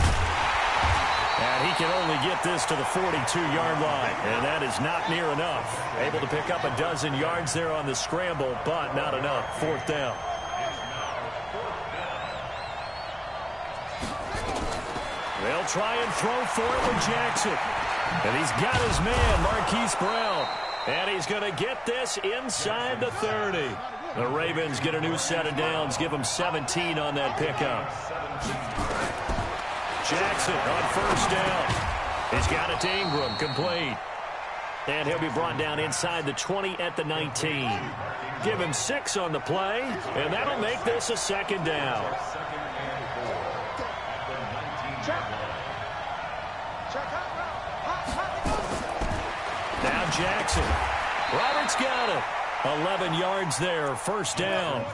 And he can only get this to the 42-yard line, and that is not near enough. Able to pick up a dozen yards there on the scramble, but not enough. 4th down. They'll try and throw for it with Jackson. And he's got his man, Marquise Brown. And he's going to get this inside the 30. The Ravens get a new set of downs, give them 17 on that pickup. Jackson on first down. He's got it to Ingram, complete. And he'll be brought down inside the 20 at the 19. Give him 6 on the play, and that'll make this a 2nd down. Now Jackson. Roberts got it. 11 yards there, 1st down.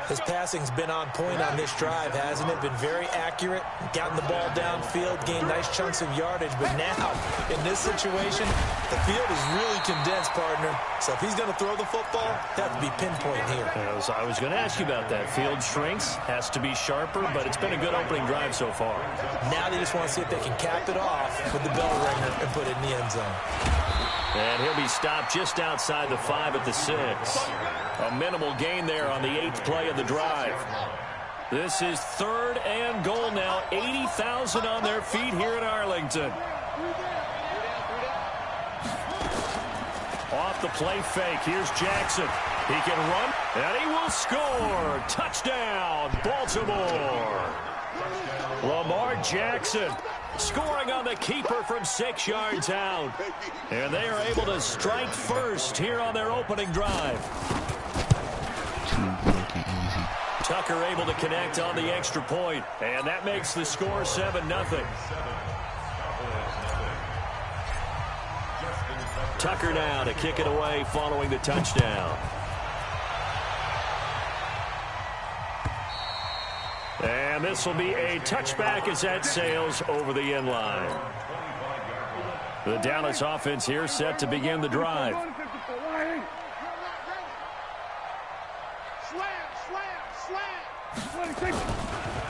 His passing's been on point on this drive, hasn't it? Been very accurate, gotten the ball downfield, gained nice chunks of yardage. But now, in this situation, the field is really condensed, partner. So if he's going to throw the football, that has to be pinpoint here. I was going to ask you about that. Field shrinks, has to be sharper, but it's been a good opening drive so far. Now they just want to see if they can cap it off with the bell ringer and put it in the end zone. And he'll be stopped just outside the 5 at the 6. A minimal gain there on the 8th play of the drive. This is 3rd and goal now. 80,000 on their feet here in Arlington. Off the play fake. Here's Jackson. He can run, and he will score. Touchdown, Baltimore. Lamar Jackson scoring on the keeper from 6 yards out. And they are able to strike first here on their opening drive. Tucker able to connect on the extra point, and that makes the score 7-0. Tucker now to kick it away following the touchdown. And this will be a touchback as that sails over the end line. The Dallas offense here set to begin the drive.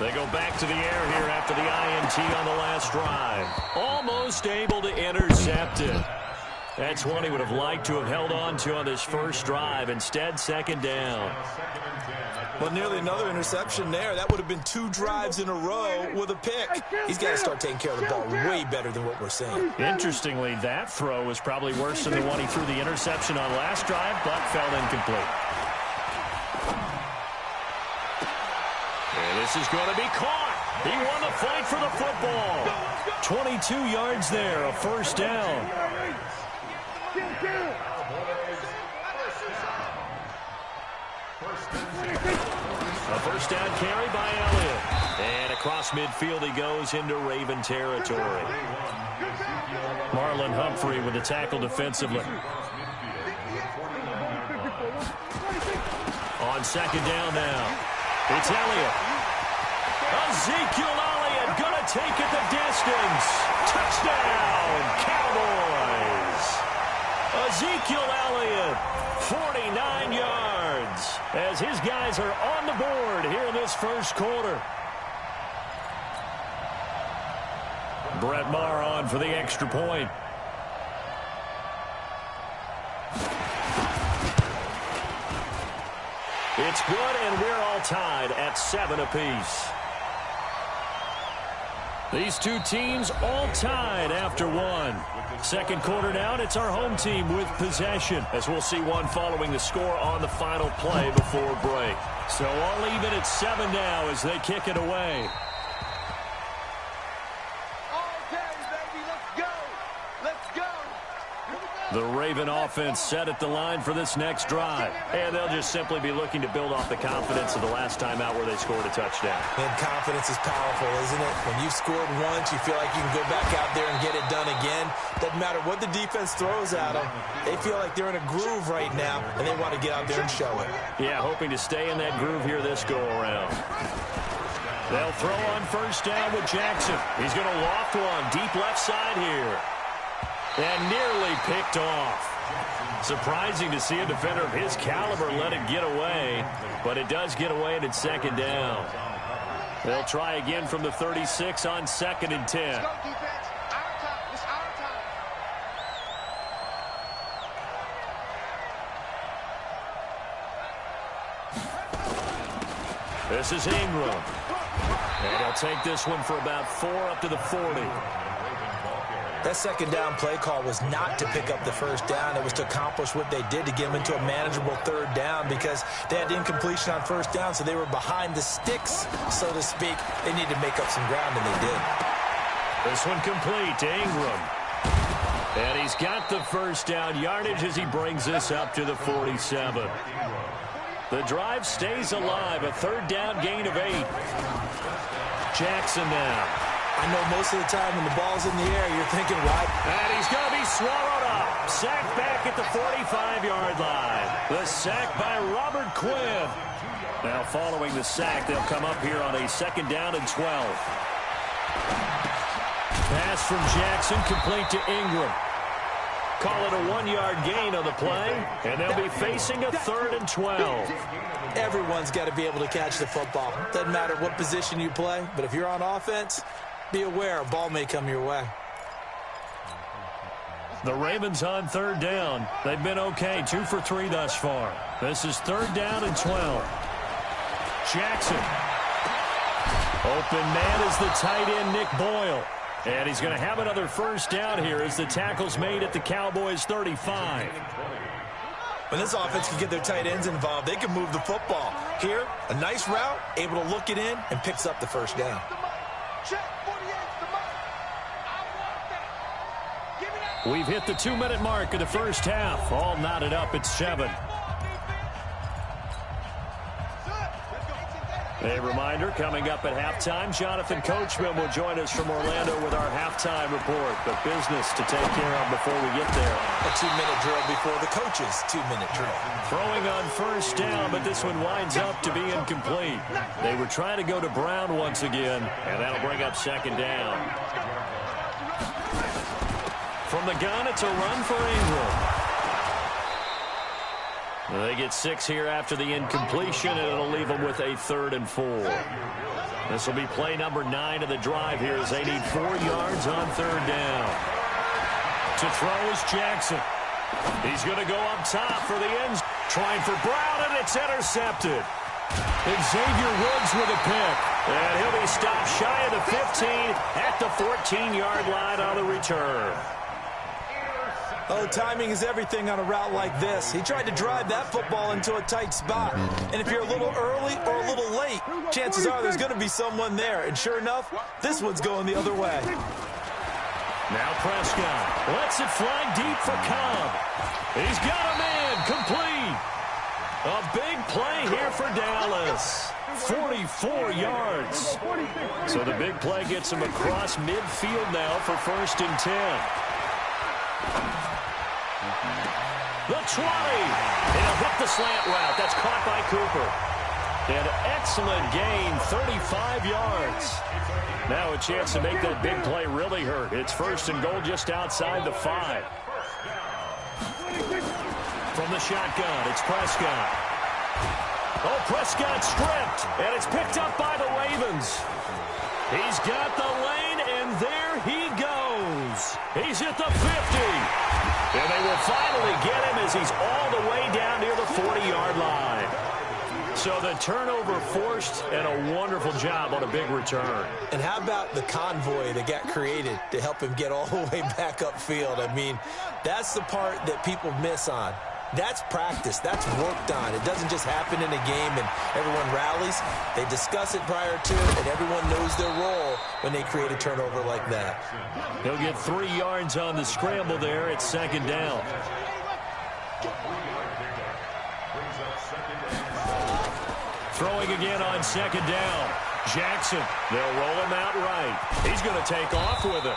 They go back to the air here after the INT on the last drive. Almost able to intercept it. That's one he would have liked to have held on to on this first drive. Instead, 2nd down. Well, nearly another interception there. That would have been 2 drives in a row with a pick. He's got to start taking care of the ball way better than what we're seeing. Interestingly, that throw was probably worse than the one he threw the interception on last drive, but fell incomplete. And this is going to be caught. He won the fight for the football. 22 yards there, a 1st down. A 1st down carry by Elliott. And across midfield he goes into Raven territory. Marlon Humphrey with the tackle defensively. On 2nd down now. It's Elliott. Ezekiel Elliott going to take it the distance. Touchdown, Cowboys. Ezekiel Elliott, 49 yards, as his guys are on the board here in this first quarter. Brett Maher on for the extra point. It's good, and we're all tied at 7 apiece. These two teams all tied after one. Second quarter down, it's our home team with possession, as we'll see one following the score on the final play before break. So all even at 7 now as they kick it away. The Raven offense set at the line for this next drive. And they'll just simply be looking to build off the confidence of the last time out where they scored a touchdown. And confidence is powerful, isn't it? When you've scored once, you feel like you can go back out there and get it done again. Doesn't matter what the defense throws at them. They feel like they're in a groove right now, and they want to get out there and show it. Yeah, hoping to stay in that groove here this go-around. They'll throw on first down with Jackson. He's going to loft one deep left side here. And nearly picked off. Surprising to see a defender of his caliber let it get away, but it does get away and it's second down. They'll try again from the 36 on 2nd and 10. Let's go, defense. Our time. It's our time. This is Ingram. And he'll take this one for about 4 up to the 40. That second down play call was not to pick up the first down. It was to accomplish what they did to get them into a manageable third down because they had incompletion on first down, so they were behind the sticks, so to speak. They needed to make up some ground, and they did. This one complete to Ingram. And he's got the first down yardage as he brings this up to the 47. The drive stays alive, a third down gain of 8. Jackson now. I know most of the time when the ball's in the air, you're thinking, what? And he's going to be swallowed up. Sacked back at the 45-yard line. The sack by Robert Quinn. Now following the sack, they'll come up here on a 2nd down and 12. Pass from Jackson complete to Ingram. Call it a 1-yard gain on the play, and they'll be facing a 3rd and 12. Everyone's got to be able to catch the football. Doesn't matter what position you play, but if you're on offense, be aware a ball may come your way. The Ravens on 3rd down. They've been okay, 2 for 3 thus far. This is 3rd down and 12. Jackson. Open man is the tight end, Nick Boyle. And he's going to have another first down here as the tackle's made at the Cowboys' 35. When this offense can get their tight ends involved, they can move the football. Here, a nice route, able to look it in, and picks up the first down. We've hit the 2-minute mark of the first half. All knotted up at 7. A reminder, coming up at halftime, Jonathan Coachman will join us from Orlando with our halftime report. But business to take care of before we get there. A 2-minute drill before the coach's 2-minute drill. Throwing on first down, but this one winds up to be incomplete. They were trying to go to Brown once again, and that'll bring up 2nd down. From the gun, it's a run for Ingram. They get 6 here after the incompletion, and it'll leave them with a 3rd and 4. This will be play number 9 of the drive here as they need 4 yards on 3rd down. To throw is Jackson. He's going to go up top for the ends. Trying for Brown, and it's intercepted. Xavier Woods with a pick. And he'll be stopped shy of the 15 at the 14-yard line on the return. Oh, timing is everything on a route like this. He tried to drive that football into a tight spot. And if you're a little early or a little late, chances are there's going to be someone there. And sure enough, this one's going the other way. Now Prescott lets it fly deep for Cobb. He's got a man complete. A big play here for Dallas. 44 yards. So the big play gets him across midfield now for 1st and 10. The 20. It'll hit the slant route. That's caught by Cooper. An excellent gain, 35 yards. Now a chance to make that big play really hurt. It's 1st and goal just outside the 5. From the shotgun, it's Prescott. Oh, Prescott stripped, and it's picked up by the Ravens. He's got the lane, and there he goes. He's at the 50. And they will finally get him as he's all the way down near the 40-yard line. So the turnover forced, and a wonderful job on a big return. And how about the convoy that got created to help him get all the way back upfield? I mean, that's the part that people miss on. That's practice. That's worked on. It doesn't just happen in a game and everyone rallies. They discuss it prior to it, and everyone knows their role when they create a turnover like that. He'll get 3 yards on the scramble there. It's second down. Throwing again on second down. Jackson, they'll roll him out right. He's going to take off with it.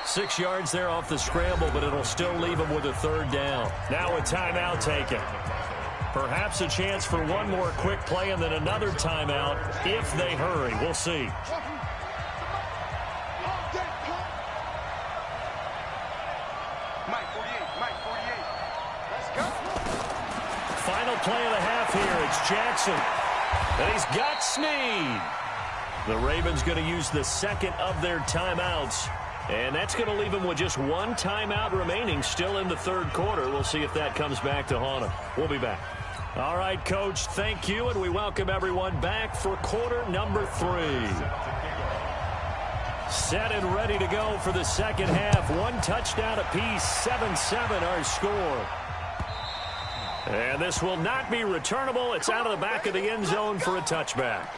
6 yards there off the scramble, but it'll still leave him with a third down. Now a timeout taken. Perhaps a chance for one more quick play and then another timeout if they hurry. We'll see. Mike 48. Let's go. Final play of the half here. It's Jackson. And he's got Snead. The Ravens going to use the second of their timeouts. And that's going to leave him with just one timeout remaining still in the third quarter. We'll see if that comes back to haunt him. We'll be back. All right, Coach, thank you, and we welcome everyone back for quarter number 3. Set and ready to go for the second half. 1 touchdown apiece, 7-7 our score. And this will not be returnable. It's out of the back of the end zone for a touchback.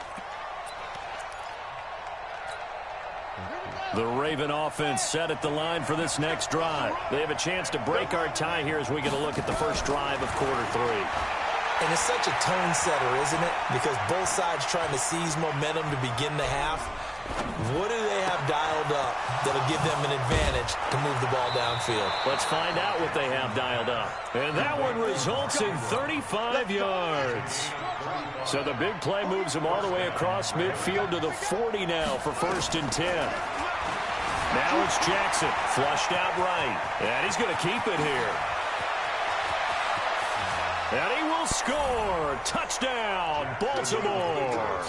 The Raven offense set at the line for this next drive. They have a chance to break our tie here as we get a look at the first drive of quarter 3. And it's such a tone setter, isn't it? Because both sides trying to seize momentum to begin the half. What do they have dialed up that'll give them an advantage to move the ball downfield? Let's find out what they have dialed up. And that one results in 35 yards. So the big play moves them all the way across midfield to the 40 now for 1st and 10. Now it's Jackson, flushed out right. And he's going to keep it here. And he will score. Touchdown, Baltimore.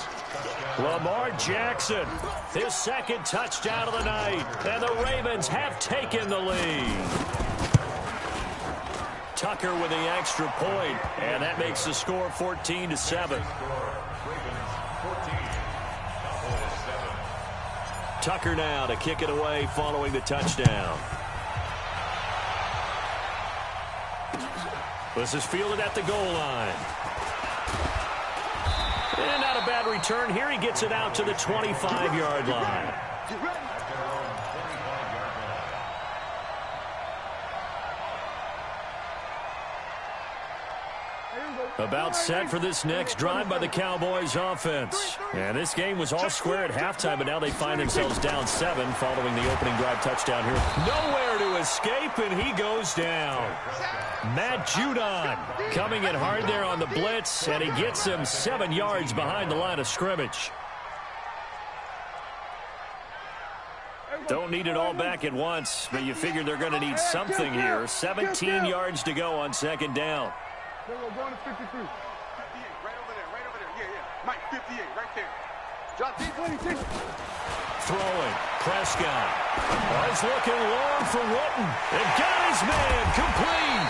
Lamar Jackson, his second touchdown of the night. And the Ravens have taken the lead. Tucker with the extra point, and that makes the score 14-7. Tucker now to kick it away following the touchdown. This is fielded at the goal line. And not a bad return here. He gets it out to the 25-yard line. About set for this next drive by the Cowboys offense. And this game was all square at halftime, but now they find themselves down 7 following the opening drive touchdown here. Nowhere to escape, and he goes down. Matt Judon coming in hard there on the blitz, and he gets him 7 yards behind the line of scrimmage. Don't need it all back at once, but you figure they're going to need something here. 17 yards to go on second down. Going to 53. 58, right over there. Yeah. Mike, 58, right there. Drop D26. Throwing, Prescott. He's looking long for Wooten. And got his man complete.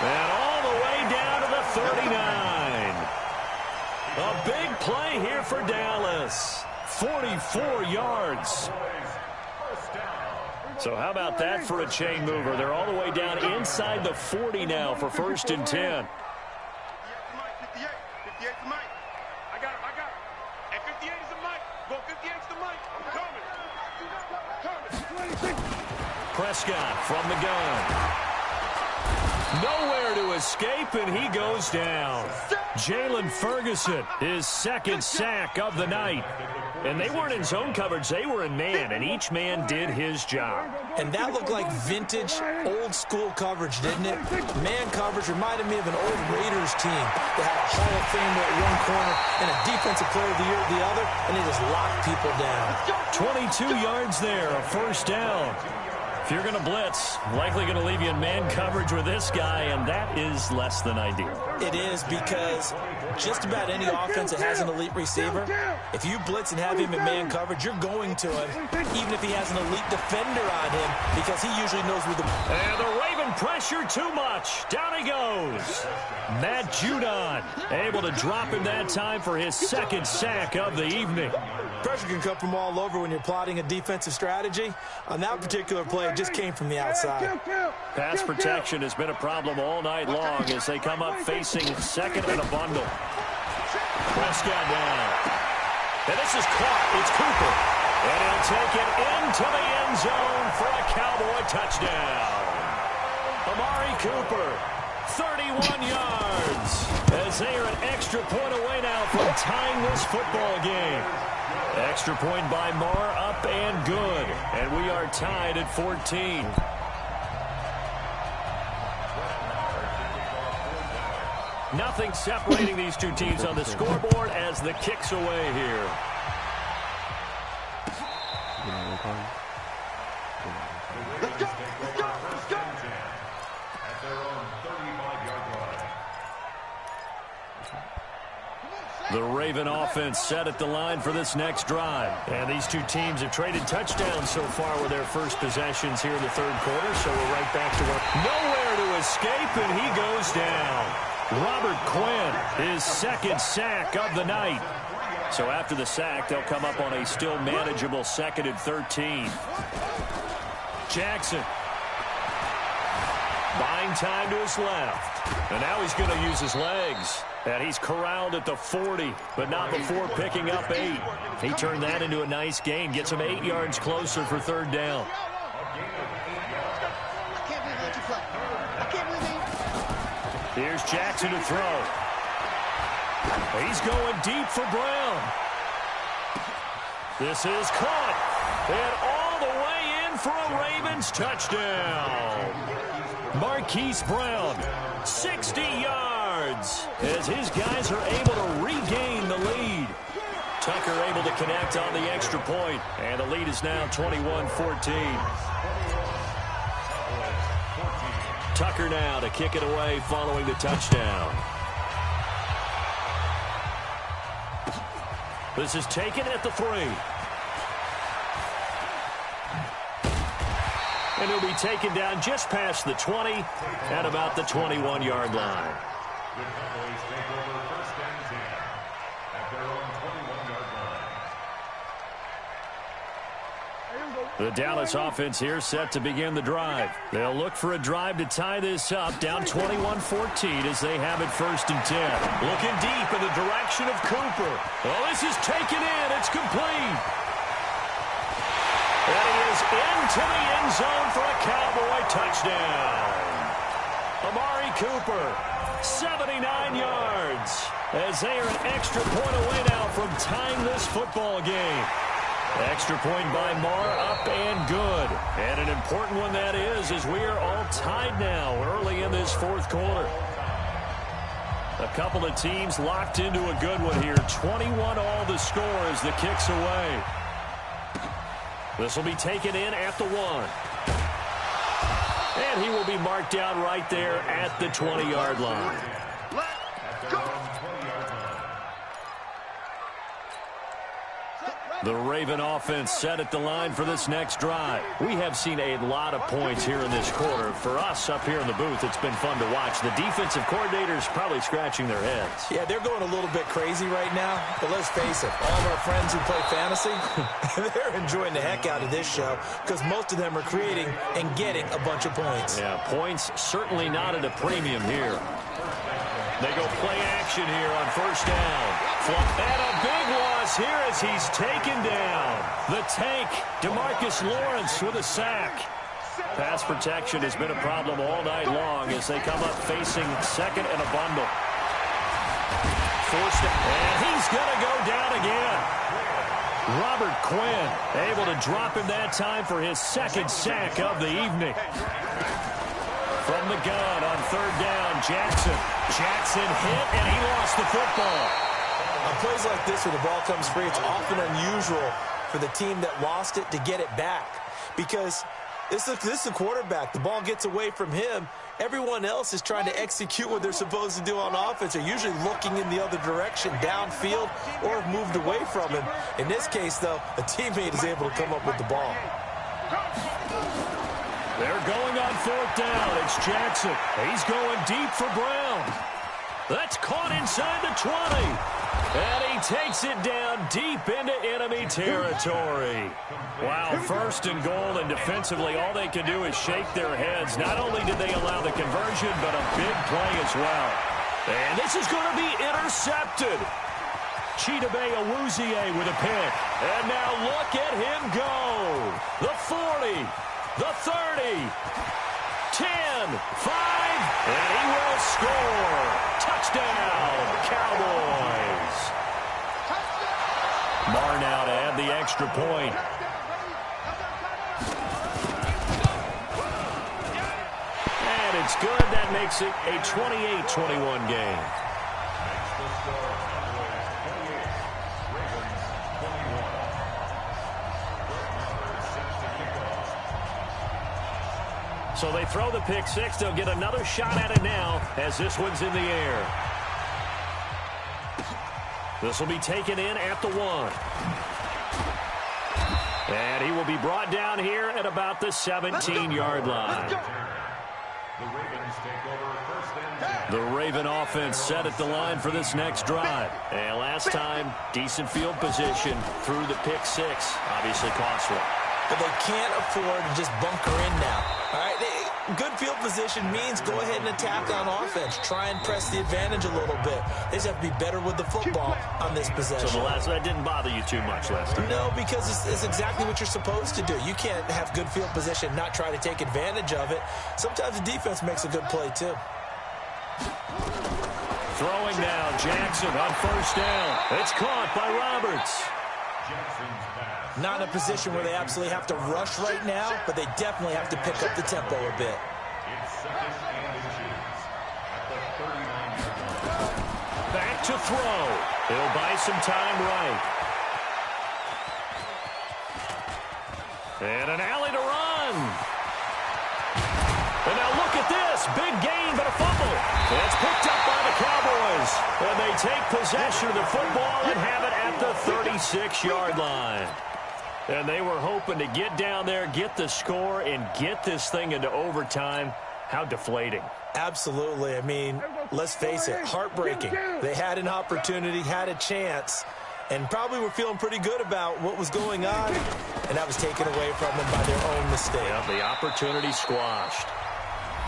And all the way down to the 39. A big play here for Dallas. 44 yards. So how about that for a chain mover? They're all the way down inside the 40 now for 1st and 10. 58 to Mike. I got him. And 58 is the Mike. Go 58 to Mike. I'm coming. Prescott from the gun. Nowhere to escape, and he goes down. Jalen Ferguson, his second sack of the night. And they weren't in zone coverage, they were in man, and each man did his job. And that looked like vintage, old-school coverage, didn't it? Man coverage reminded me of an old Raiders team that had a Hall of Famer at one corner and a Defensive Player of the Year at the other, and they just locked people down. 22 yards there, a 1st down. If you're going to blitz, likely going to leave you in man coverage with this guy, and that is less than ideal. It is, because just about any offense that has an elite receiver, if you blitz and have him in man coverage, you're going to him, even if he has an elite defender on him, because he usually knows where the... And the Raven And pressure too much. Down he goes. Matt Judon able to drop him that time for his second sack of the evening. Pressure can come from all over when you're plotting a defensive strategy. On that particular play, it just came from the outside. Pass protection has been a problem all night long as they come up facing second and a bundle. Prescott down. And this is caught. It's Cooper. And he'll take it into the end zone for a Cowboy touchdown. Amari Cooper, 31 yards. As they are an extra point away now from tying this football game. Extra point by Marr, up and good. And we are tied at 14. Nothing separating these two teams on the scoreboard as the kick's away here. Let's go, let's go, let's go. At their own 35-yard line. The Raven offense set at the line for this next drive. And these two teams have traded touchdowns so far with their first possessions here in the third quarter. So we're right back to work. Nowhere to escape, and he goes down. Robert Quinn, his second sack of the night. So after the sack, they'll come up on a still manageable 2nd and 13. Jackson. Buying time to his left. And now he's going to use his legs. And he's corralled at the 40, but not before picking up 8. He turned that into a nice gain. Gets him 8 yards closer for third down. Here's Jackson to throw. He's going deep for Brown. This is caught. And all the way in for a Ravens touchdown. Marquise Brown, 60 yards. As his guys are able to regain the lead. Tucker able to connect on the extra point. And the lead is now 21-14. Tucker now to kick it away following the touchdown. This is taken at the 3. And he'll be taken down just past the 20 at about the 21-yard line. The Cowboys take over 1st and 10 at their own 21-yard line. The Dallas offense here set to begin the drive. They'll look for a drive to tie this up, down 21-14 as they have it 1st and 10. Looking deep in the direction of Cooper. Oh, this is taken in. It's complete. And he is into the end zone for a Cowboy touchdown. Amari Cooper, 79 yards. As they are an extra point away now from tying this football game. Extra point by Marr, up and good. And an important one that is, as we are all tied now early in this 4th quarter. A couple of teams locked into a good one here. 21 all the score as the kick's away. This will be taken in at the 1. And he will be marked down right there at the 20-yard line. Let's go. The Raven offense set at the line for this next drive. We have seen a lot of points here in this quarter. For us up here in the booth, it's been fun to watch. The defensive coordinators probably scratching their heads. Yeah, they're going a little bit crazy right now. But let's face it, all of our friends who play fantasy, they're enjoying the heck out of this show because most of them are creating and getting a bunch of points. Yeah, points certainly not at a premium here. They go play action here on 1st down. And a big loss here as he's taken down. The tank, DeMarcus Lawrence with a sack. Pass protection has been a problem all night long as they come up facing 2nd and a bundle. Forced it, and he's going to go down again. Robert Quinn able to drop him that time for his 2nd sack of the evening. From the gun on 3rd down, Jackson. Jackson hit, and he lost the football. On plays like this where the ball comes free, it's often unusual for the team that lost it to get it back. Because this is the quarterback. The ball gets away from him. Everyone else is trying to execute what they're supposed to do on offense. They're usually looking in the other direction, downfield, or have moved away from him. In this case, though, a teammate is able to come up with the ball. They're going on 4th down. It's Jackson. He's going deep for Brown. That's caught inside the 20. And he takes it down deep into enemy territory. Wow, first and goal, and defensively all they can do is shake their heads. Not only did they allow the conversion, but a big play as well. And this is going to be intercepted. Chidobe Awuzie with a pick. And now look at him go. The 40, the 30, 10, 5, and he will score. Touchdown, Cowboys. Marnow to add the extra point. And it's good. That makes it a 28-21 game. So they throw the pick six. They'll get another shot at it now as this one's in the air. This will be taken in at the 1. And he will be brought down here at about the 17-yard line. The Raven offense set at the line for this next drive. And last time, decent field position through the pick six. Obviously costly. But they can't afford to just bunker in now. All right, good field position means go ahead and attack on offense. Try and press the advantage a little bit. They just have to be better with the football on this possession. So that didn't bother you too much last time? No, because it's exactly what you're supposed to do. You can't have good field position and not try to take advantage of it. Sometimes the defense makes a good play, too. Throwing now, Jackson on first down. It's caught by Roberts. Not in a position where they absolutely have to rush right now, but they definitely have to pick up the tempo a bit. Back to throw. He'll buy some time right. And an alley to run. And now look at this. Big gain, but a fumble. It's picked up by the Cowboys. And they take possession of the football and have it at the 36-yard line. And they were hoping to get down there, get the score, and get this thing into overtime. How deflating. Absolutely. I mean, let's face it, heartbreaking. They had an opportunity, had a chance, and probably were feeling pretty good about what was going on, and that was taken away from them by their own mistake. Yeah, the opportunity squashed.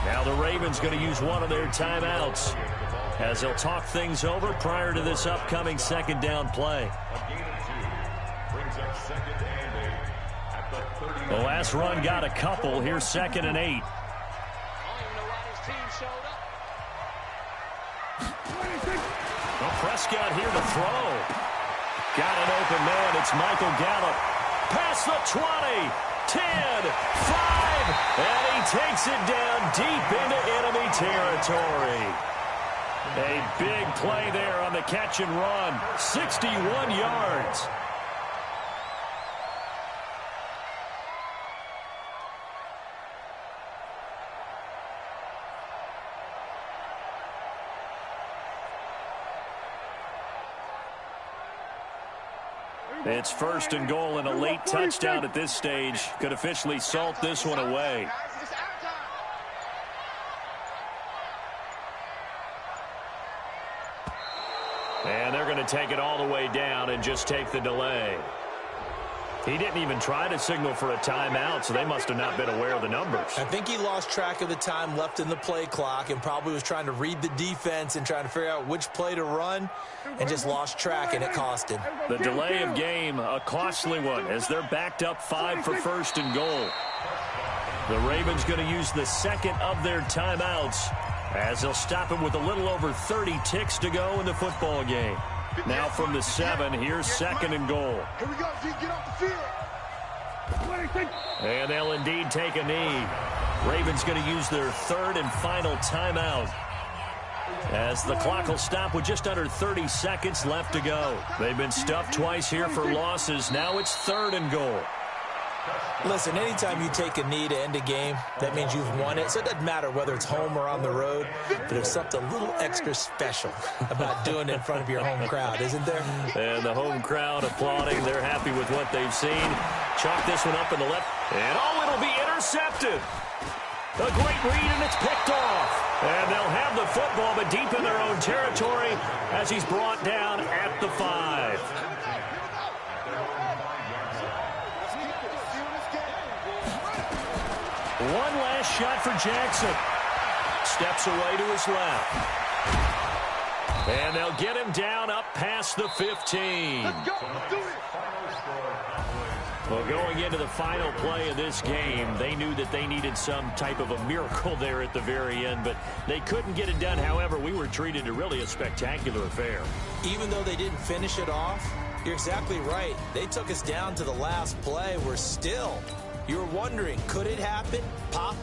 Now the Ravens going to use one of their timeouts as they'll talk things over prior to this upcoming second down play. The last run got a couple. Here's 2nd and 8. Well, Prescott here to throw. Got an open man. It's Michael Gallup. Past the 20, 10, 5, and he takes it down deep into enemy territory. A big play there on the catch and run. 61 yards. It's 1st and goal, and a late touchdown at this stage could officially salt this one away. And they're going to take it all the way down and just take the delay. He didn't even try to signal for a timeout, so they must have not been aware of the numbers. I think he lost track of the time left in the play clock and probably was trying to read the defense and trying to figure out which play to run and just lost track, and it cost him. The delay of game, a costly one, as they're backed up 5 for 1st and goal. The Ravens going to use the second of their timeouts as they'll stop him with a little over 30 ticks to go in the football game. Now from the 7, here's 2nd and goal. Here we go, Zeke, get off the field. And they'll indeed take a knee. Ravens going to use their 3rd and final timeout as the clock will stop with just under 30 seconds left to go. They've been stuffed twice here for losses. Now it's 3rd and goal. Listen, anytime you take a knee to end a game, that means you've won it. So it doesn't matter whether it's home or on the road, but there's something a little extra special about doing it in front of your home crowd, isn't there? And the home crowd applauding. They're happy with what they've seen. Chalk this one up in the left. And it'll be intercepted. A great read, and it's picked football, but deep in their own territory as he's brought down at the 5. One last shot for Jackson. Steps away to his left. And they'll get him down up past the 15. Let's go. Let's do it. Well, going into the final play of this game, they knew that they needed some type of a miracle there at the very end, but they couldn't get it done. However, we were treated to really a spectacular affair. Even though they didn't finish it off, you're exactly right. They took us down to the last play. We're still, you're wondering, could it happen? Pop,